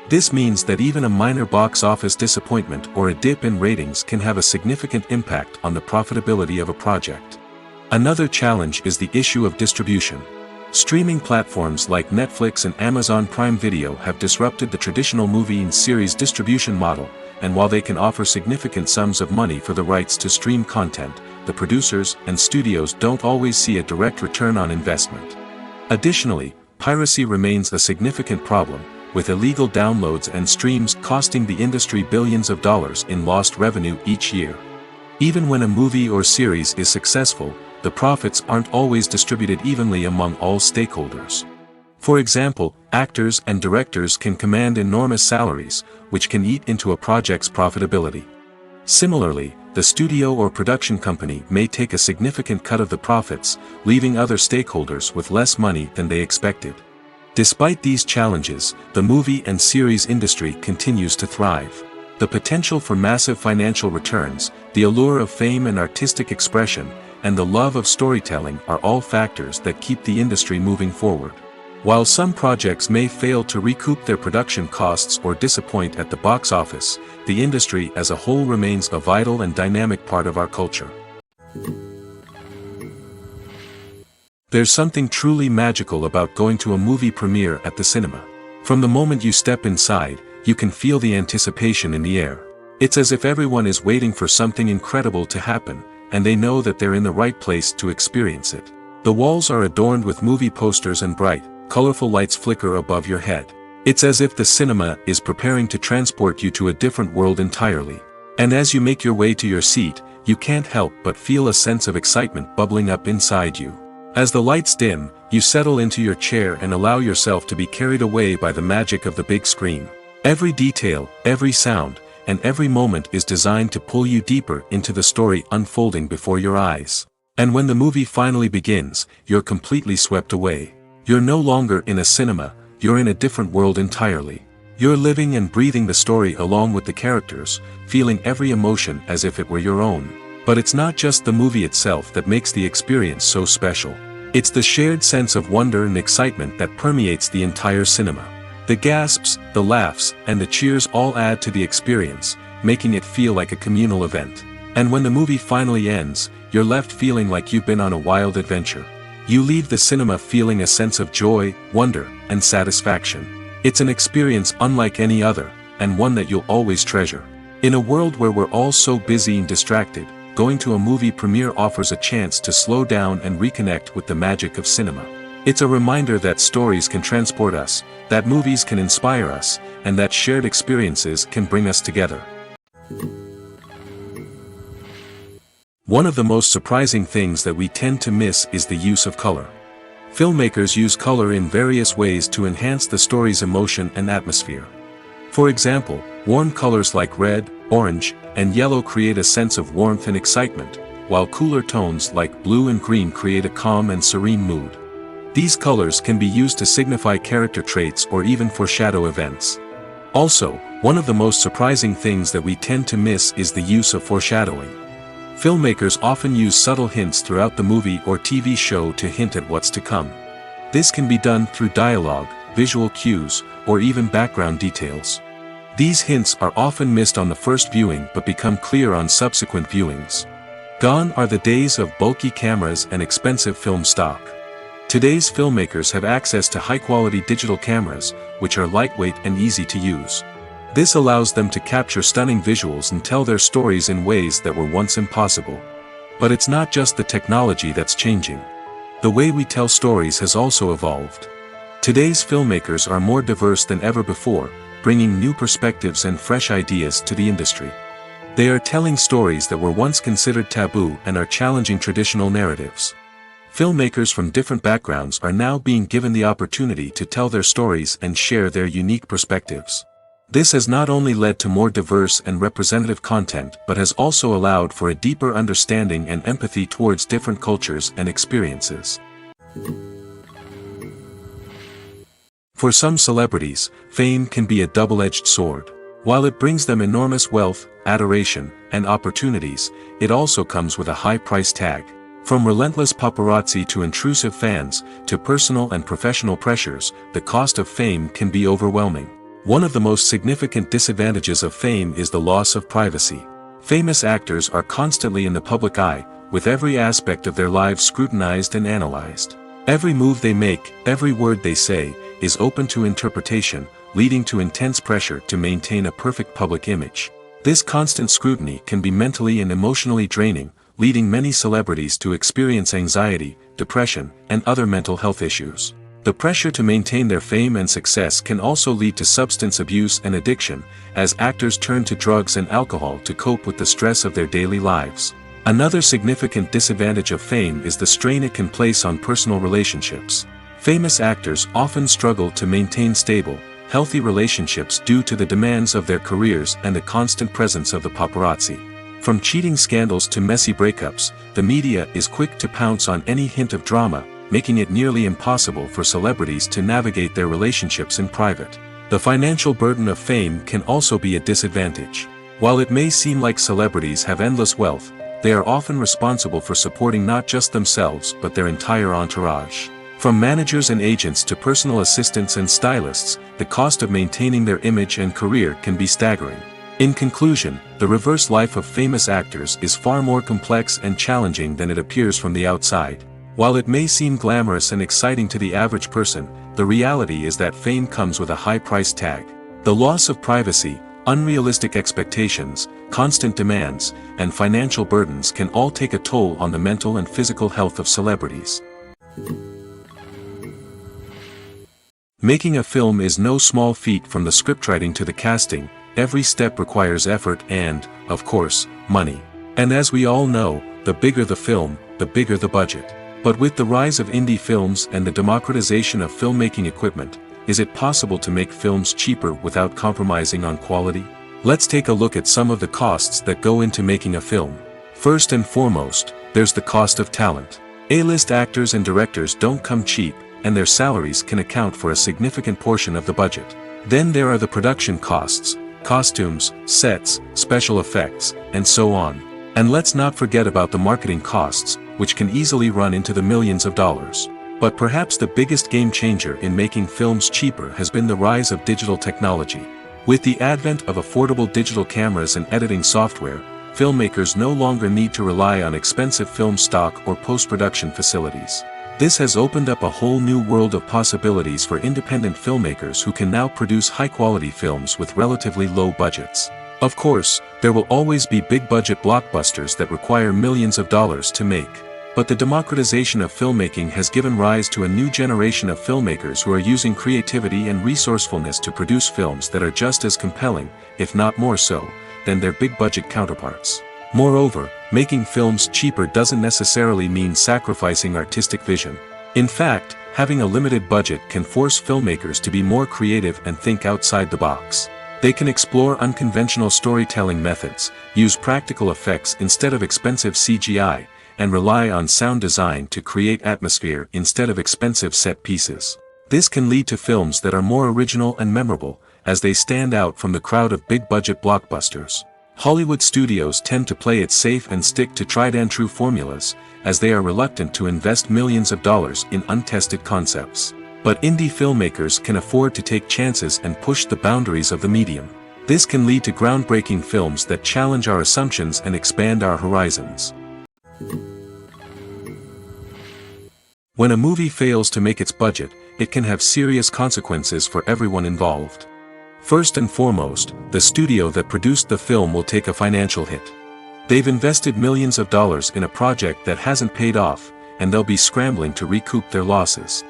This means that even a minor box office disappointment or a dip in ratings can have a significant impact on the profitability of a project. Another challenge is the issue of distribution. Streaming platforms like Netflix and Amazon Prime Video have disrupted the traditional movie and series distribution model, and while they can offer significant sums of money for the rights to stream content, the producers and studios don't always see a direct return on investment. Additionally, piracy remains a significant problem, with illegal downloads and streams costing the industry billions of dollars in lost revenue each year. Even when a movie or series is successful, the profits aren't always distributed evenly among all stakeholders. For example, actors and directors can command enormous salaries, which can eat into a project's profitability. Similarly, the studio or production company may take a significant cut of the profits, leaving other stakeholders with less money than they expected. Despite these challenges, the movie and series industry continues to thrive. The potential for massive financial returns, the allure of fame and artistic expression, and the love of storytelling are all factors that keep the industry moving forward. While some projects may fail to recoup their production costs or disappoint at the box office, the industry as a whole remains a vital and dynamic part of our culture. There's something truly magical about going to a movie premiere at the cinema. From the moment you step inside, you can feel the anticipation in the air. It's as if everyone is waiting for something incredible to happen, and they know that they're in the right place to experience it. The walls are adorned with movie posters and bright, colorful lights flicker above your head. It's as if the cinema is preparing to transport you to a different world entirely. And as you make your way to your seat, you can't help but feel a sense of excitement bubbling up inside you. As the lights dim, you settle into your chair and allow yourself to be carried away by the magic of the big screen. Every detail, every sound, and every moment is designed to pull you deeper into the story unfolding before your eyes. And when the movie finally begins, you're completely swept away. You're no longer in a cinema, you're in a different world entirely. You're living and breathing the story along with the characters, feeling every emotion as if it were your own. But it's not just the movie itself that makes the experience so special. It's the shared sense of wonder and excitement that permeates the entire cinema. The gasps, the laughs, and the cheers all add to the experience, making it feel like a communal event. And when the movie finally ends, you're left feeling like you've been on a wild adventure. You leave the cinema feeling a sense of joy, wonder, and satisfaction. It's an experience unlike any other, and one that you'll always treasure. In a world where we're all so busy and distracted, going to a movie premiere offers a chance to slow down and reconnect with the magic of cinema. It's a reminder that stories can transport us, that movies can inspire us, and that shared experiences can bring us together. One of the most surprising things that we tend to miss is the use of color. Filmmakers use color in various ways to enhance the story's emotion and atmosphere. For example, warm colors like red, orange, and yellow create a sense of warmth and excitement, while cooler tones like blue and green create a calm and serene mood. These colors can be used to signify character traits or even foreshadow events. Also, one of the most surprising things that we tend to miss is the use of foreshadowing. Filmmakers often use subtle hints throughout the movie or TV show to hint at what's to come. This can be done through dialogue, visual cues, or even background details. These hints are often missed on the first viewing but become clear on subsequent viewings. Gone are the days of bulky cameras and expensive film stock. Today's filmmakers have access to high-quality digital cameras, which are lightweight and easy to use. This allows them to capture stunning visuals and tell their stories in ways that were once impossible. But it's not just the technology that's changing. The way we tell stories has also evolved. Today's filmmakers are more diverse than ever before, bringing new perspectives and fresh ideas to the industry. They are telling stories that were once considered taboo and are challenging traditional narratives. Filmmakers from different backgrounds are now being given the opportunity to tell their stories and share their unique perspectives. This has not only led to more diverse and representative content but has also allowed for a deeper understanding and empathy towards different cultures and experiences. For some celebrities, fame can be a double-edged sword. While it brings them enormous wealth, adoration, and opportunities, it also comes with a high price tag. From relentless paparazzi to intrusive fans, to personal and professional pressures, the cost of fame can be overwhelming. One of the most significant disadvantages of fame is the loss of privacy. Famous actors are constantly in the public eye, with every aspect of their lives scrutinized and analyzed. Every move they make, every word they say, is open to interpretation, leading to intense pressure to maintain a perfect public image. This constant scrutiny can be mentally and emotionally draining, leading many celebrities to experience anxiety, depression, and other mental health issues. The pressure to maintain their fame and success can also lead to substance abuse and addiction, as actors turn to drugs and alcohol to cope with the stress of their daily lives. Another significant disadvantage of fame is the strain it can place on personal relationships. Famous actors often struggle to maintain stable, healthy relationships due to the demands of their careers and the constant presence of the paparazzi. From cheating scandals to messy breakups, the media is quick to pounce on any hint of drama, making it nearly impossible for celebrities to navigate their relationships in private. The financial burden of fame can also be a disadvantage. While it may seem like celebrities have endless wealth, they are often responsible for supporting not just themselves but their entire entourage. From managers and agents to personal assistants and stylists, the cost of maintaining their image and career can be staggering. In conclusion, the reverse life of famous actors is far more complex and challenging than it appears from the outside. While it may seem glamorous and exciting to the average person, the reality is that fame comes with a high price tag. The loss of privacy, unrealistic expectations, constant demands, and financial burdens can all take a toll on the mental and physical health of celebrities. Making a film is no small feat. From the scriptwriting to the casting, every step requires effort and, of course, money. And as we all know, the bigger the film, the bigger the budget. But with the rise of indie films and the democratization of filmmaking equipment, is it possible to make films cheaper without compromising on quality? Let's take a look at some of the costs that go into making a film. First and foremost, there's the cost of talent. A-list actors and directors don't come cheap, and their salaries can account for a significant portion of the budget. Then there are the production costs, costumes, sets, special effects, and so on. And let's not forget about the marketing costs, which can easily run into the millions of dollars. But perhaps the biggest game changer in making films cheaper has been the rise of digital technology. With the advent of affordable digital cameras and editing software, filmmakers no longer need to rely on expensive film stock or post-production facilities. This has opened up a whole new world of possibilities for independent filmmakers who can now produce high-quality films with relatively low budgets. Of course, there will always be big-budget blockbusters that require millions of dollars to make. But the democratization of filmmaking has given rise to a new generation of filmmakers who are using creativity and resourcefulness to produce films that are just as compelling, if not more so, than their big-budget counterparts. Moreover, making films cheaper doesn't necessarily mean sacrificing artistic vision. In fact, having a limited budget can force filmmakers to be more creative and think outside the box. They can explore unconventional storytelling methods, use practical effects instead of expensive CGI, and rely on sound design to create atmosphere instead of expensive set pieces. This can lead to films that are more original and memorable, as they stand out from the crowd of big-budget blockbusters. Hollywood studios tend to play it safe and stick to tried-and-true formulas, as they are reluctant to invest millions of dollars in untested concepts. But indie filmmakers can afford to take chances and push the boundaries of the medium. This can lead to groundbreaking films that challenge our assumptions and expand our horizons. When a movie fails to make its budget, it can have serious consequences for everyone involved. First and foremost, the studio that produced the film will take a financial hit. They've invested millions of dollars in a project that hasn't paid off, and they'll be scrambling to recoup their losses.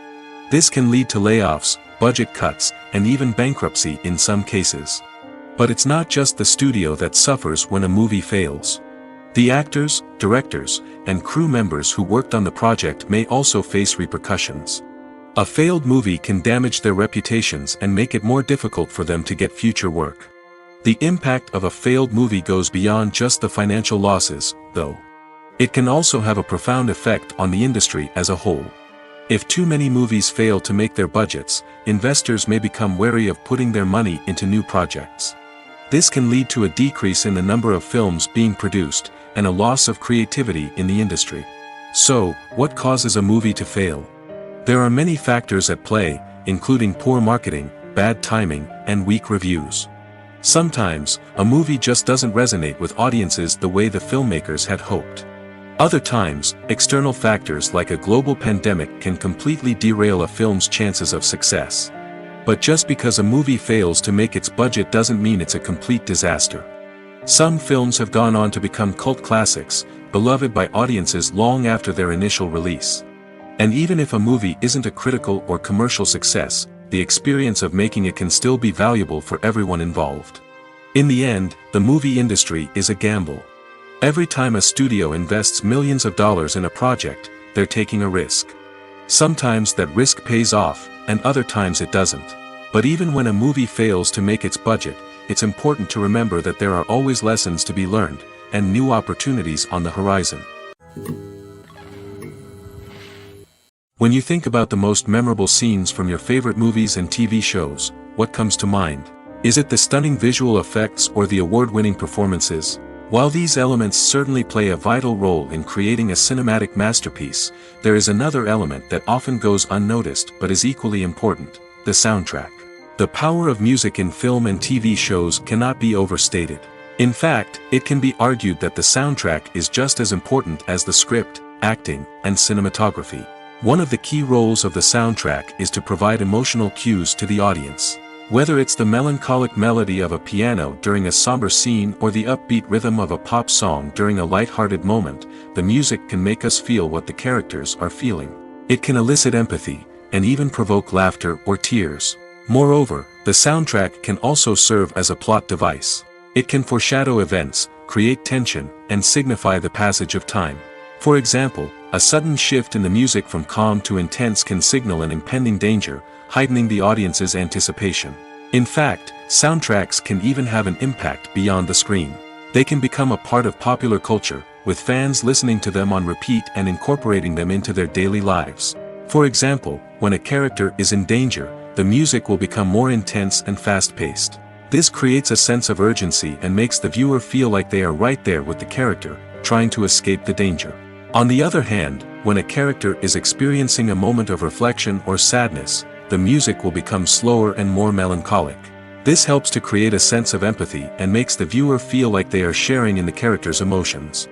This can lead to layoffs, budget cuts, and even bankruptcy in some cases. But it's not just the studio that suffers when a movie fails. The actors, directors, and crew members who worked on the project may also face repercussions. A failed movie can damage their reputations and make it more difficult for them to get future work. The impact of a failed movie goes beyond just the financial losses, though. It can also have a profound effect on the industry as a whole. If too many movies fail to make their budgets, investors may become wary of putting their money into new projects. This can lead to a decrease in the number of films being produced, and a loss of creativity in the industry. So, what causes a movie to fail? There are many factors at play, including poor marketing, bad timing, and weak reviews. Sometimes, a movie just doesn't resonate with audiences the way the filmmakers had hoped. Other times, external factors like a global pandemic can completely derail a film's chances of success. But just because a movie fails to make its budget doesn't mean it's a complete disaster. Some films have gone on to become cult classics, beloved by audiences long after their initial release. And even if a movie isn't a critical or commercial success, the experience of making it can still be valuable for everyone involved. In the end, the movie industry is a gamble. Every time a studio invests millions of dollars in a project, they're taking a risk. Sometimes that risk pays off, and other times it doesn't. But even when a movie fails to make its budget, it's important to remember that there are always lessons to be learned, and new opportunities on the horizon. When you think about the most memorable scenes from your favorite movies and TV shows, what comes to mind? Is it the stunning visual effects or the award-winning performances? While these elements certainly play a vital role in creating a cinematic masterpiece, there is another element that often goes unnoticed but is equally important: the soundtrack. The power of music in film and TV shows cannot be overstated. In fact, it can be argued that the soundtrack is just as important as the script, acting, and cinematography. One of the key roles of the soundtrack is to provide emotional cues to the audience. Whether it's the melancholic melody of a piano during a somber scene or the upbeat rhythm of a pop song during a light-hearted moment, the music can make us feel what the characters are feeling. It can elicit empathy, and even provoke laughter or tears. Moreover, the soundtrack can also serve as a plot device. It can foreshadow events, create tension, and signify the passage of time. For example, a sudden shift in the music from calm to intense can signal an impending danger, heightening the audience's anticipation. In fact, soundtracks can even have an impact beyond the screen. They can become a part of popular culture, with fans listening to them on repeat and incorporating them into their daily lives. For example, when a character is in danger, the music will become more intense and fast-paced. This creates a sense of urgency and makes the viewer feel like they are right there with the character, trying to escape the danger. On the other hand, when a character is experiencing a moment of reflection or sadness, the music will become slower and more melancholic. This helps to create a sense of empathy and makes the viewer feel like they are sharing in the character's emotions.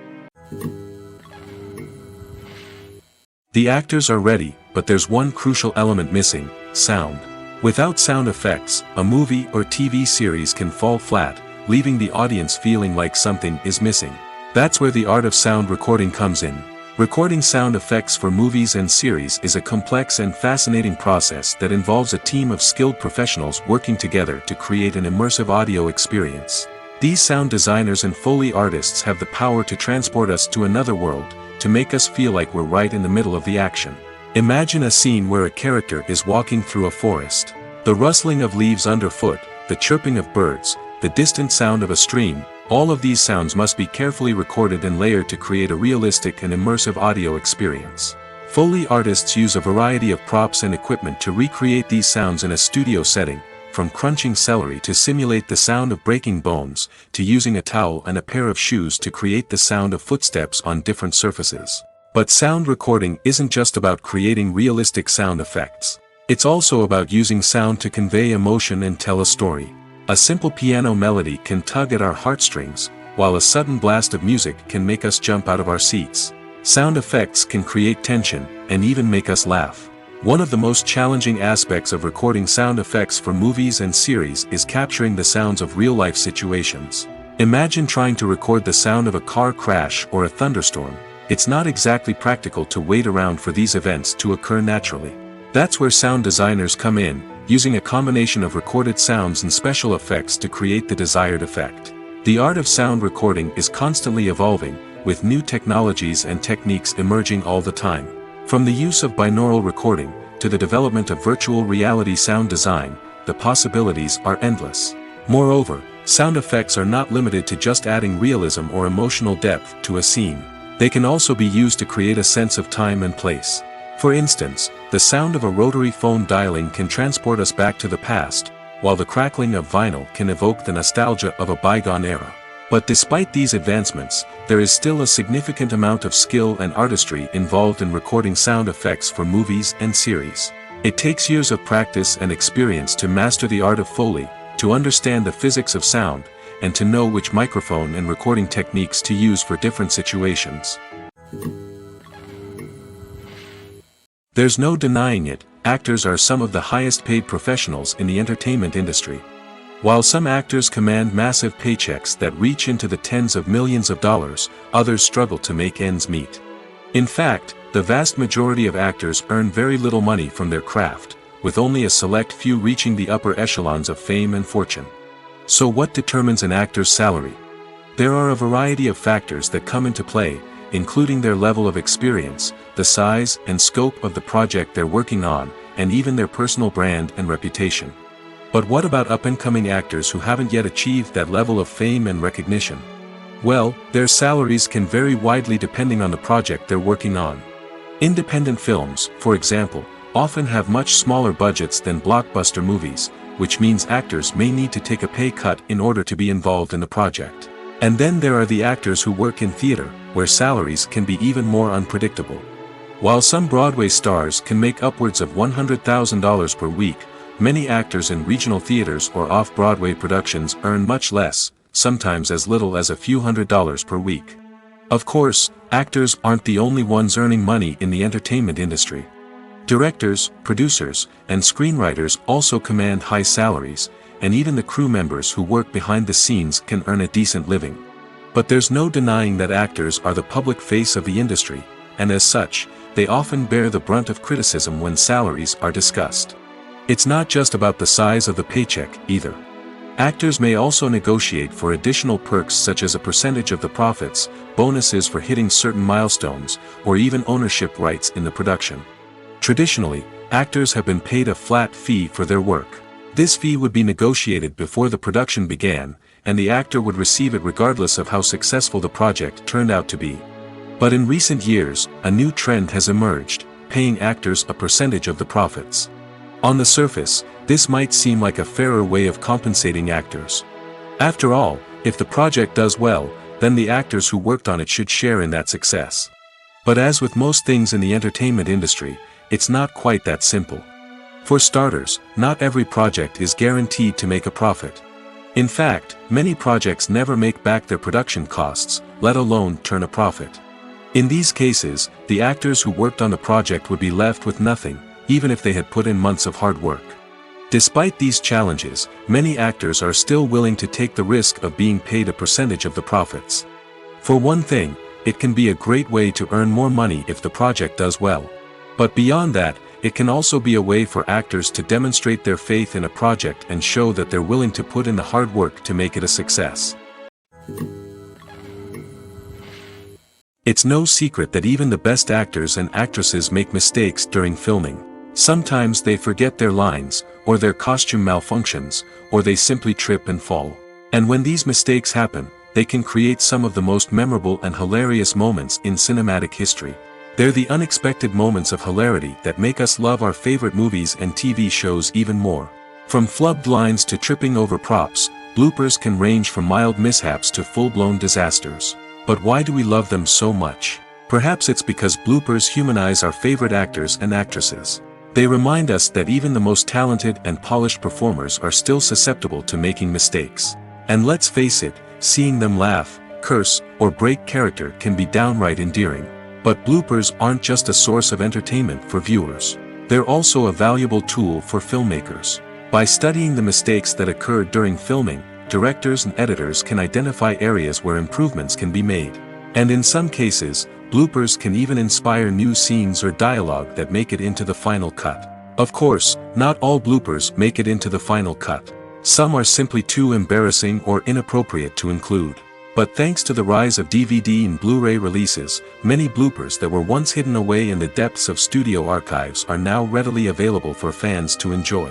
The actors are ready, but there's one crucial element missing: sound. Without sound effects, a movie or TV series can fall flat, leaving the audience feeling like something is missing. That's where the art of sound recording comes in. Recording sound effects for movies and series is a complex and fascinating process that involves a team of skilled professionals working together to create an immersive audio experience. These sound designers and Foley artists have the power to transport us to another world, to make us feel like we're right in the middle of the action. Imagine a scene where a character is walking through a forest. The rustling of leaves underfoot, the chirping of birds, the distant sound of a stream, all of these sounds must be carefully recorded and layered to create a realistic and immersive audio experience. Foley artists use a variety of props and equipment to recreate these sounds in a studio setting, from crunching celery to simulate the sound of breaking bones, to using a towel and a pair of shoes to create the sound of footsteps on different surfaces. But sound recording isn't just about creating realistic sound effects. It's also about using sound to convey emotion and tell a story. A simple piano melody can tug at our heartstrings, while a sudden blast of music can make us jump out of our seats. Sound effects can create tension, and even make us laugh. One of the most challenging aspects of recording sound effects for movies and series is capturing the sounds of real-life situations. Imagine trying to record the sound of a car crash or a thunderstorm. It's not exactly practical to wait around for these events to occur naturally. That's where sound designers come in, using a combination of recorded sounds and special effects to create the desired effect. The art of sound recording is constantly evolving, with new technologies and techniques emerging all the time. From the use of binaural recording, to the development of virtual reality sound design, the possibilities are endless. Moreover, sound effects are not limited to just adding realism or emotional depth to a scene. They can also be used to create a sense of time and place. For instance, the sound of a rotary phone dialing can transport us back to the past, while the crackling of vinyl can evoke the nostalgia of a bygone era. But despite these advancements, there is still a significant amount of skill and artistry involved in recording sound effects for movies and series. It takes years of practice and experience to master the art of Foley, to understand the physics of sound, and to know which microphone and recording techniques to use for different situations. There's no denying it, actors are some of the highest paid professionals in the entertainment industry. While some actors command massive paychecks that reach into the tens of millions of dollars, others struggle to make ends meet. In fact, the vast majority of actors earn very little money from their craft, with only a select few reaching the upper echelons of fame and fortune. So what determines an actor's salary? There are a variety of factors that come into play, including their level of experience, the size and scope of the project they're working on, and even their personal brand and reputation. But what about up-and-coming actors who haven't yet achieved that level of fame and recognition? Well, their salaries can vary widely depending on the project they're working on. Independent films, for example, often have much smaller budgets than blockbuster movies, which means actors may need to take a pay cut in order to be involved in the project. And then there are the actors who work in theater, where salaries can be even more unpredictable. While some Broadway stars can make upwards of $100,000 per week, many actors in regional theaters or off-Broadway productions earn much less, sometimes as little as a few $100s per week. Of course, actors aren't the only ones earning money in the entertainment industry. Directors, producers, and screenwriters also command high salaries, and even the crew members who work behind the scenes can earn a decent living. But there's no denying that actors are the public face of the industry, and as such, they often bear the brunt of criticism when salaries are discussed. It's not just about the size of the paycheck, either. Actors may also negotiate for additional perks such as a percentage of the profits, bonuses for hitting certain milestones, or even ownership rights in the production. Traditionally, actors have been paid a flat fee for their work. This fee would be negotiated before the production began, and the actor would receive it regardless of how successful the project turned out to be. But in recent years, a new trend has emerged, paying actors a percentage of the profits. On the surface, this might seem like a fairer way of compensating actors. After all, if the project does well, then the actors who worked on it should share in that success. But as with most things in the entertainment industry, it's not quite that simple. For starters, not every project is guaranteed to make a profit. In fact, many projects never make back their production costs, let alone turn a profit. In these cases, the actors who worked on the project would be left with nothing, even if they had put in months of hard work. Despite these challenges, many actors are still willing to take the risk of being paid a percentage of the profits. For one thing, it can be a great way to earn more money if the project does well. But beyond that, it can also be a way for actors to demonstrate their faith in a project and show that they're willing to put in the hard work to make it a success. It's no secret that even the best actors and actresses make mistakes during filming. Sometimes they forget their lines, or their costume malfunctions, or they simply trip and fall. And when these mistakes happen, they can create some of the most memorable and hilarious moments in cinematic history. They're the unexpected moments of hilarity that make us love our favorite movies and TV shows even more. From flubbed lines to tripping over props, bloopers can range from mild mishaps to full-blown disasters. But why do we love them so much? Perhaps it's because bloopers humanize our favorite actors and actresses. They remind us that even the most talented and polished performers are still susceptible to making mistakes. And let's face it, seeing them laugh, curse, or break character can be downright endearing. But bloopers aren't just a source of entertainment for viewers. They're also a valuable tool for filmmakers. By studying the mistakes that occurred during filming, directors and editors can identify areas where improvements can be made. And in some cases, bloopers can even inspire new scenes or dialogue that make it into the final cut. Of course, not all bloopers make it into the final cut. Some are simply too embarrassing or inappropriate to include. But thanks to the rise of DVD and Blu-ray releases, many bloopers that were once hidden away in the depths of studio archives are now readily available for fans to enjoy.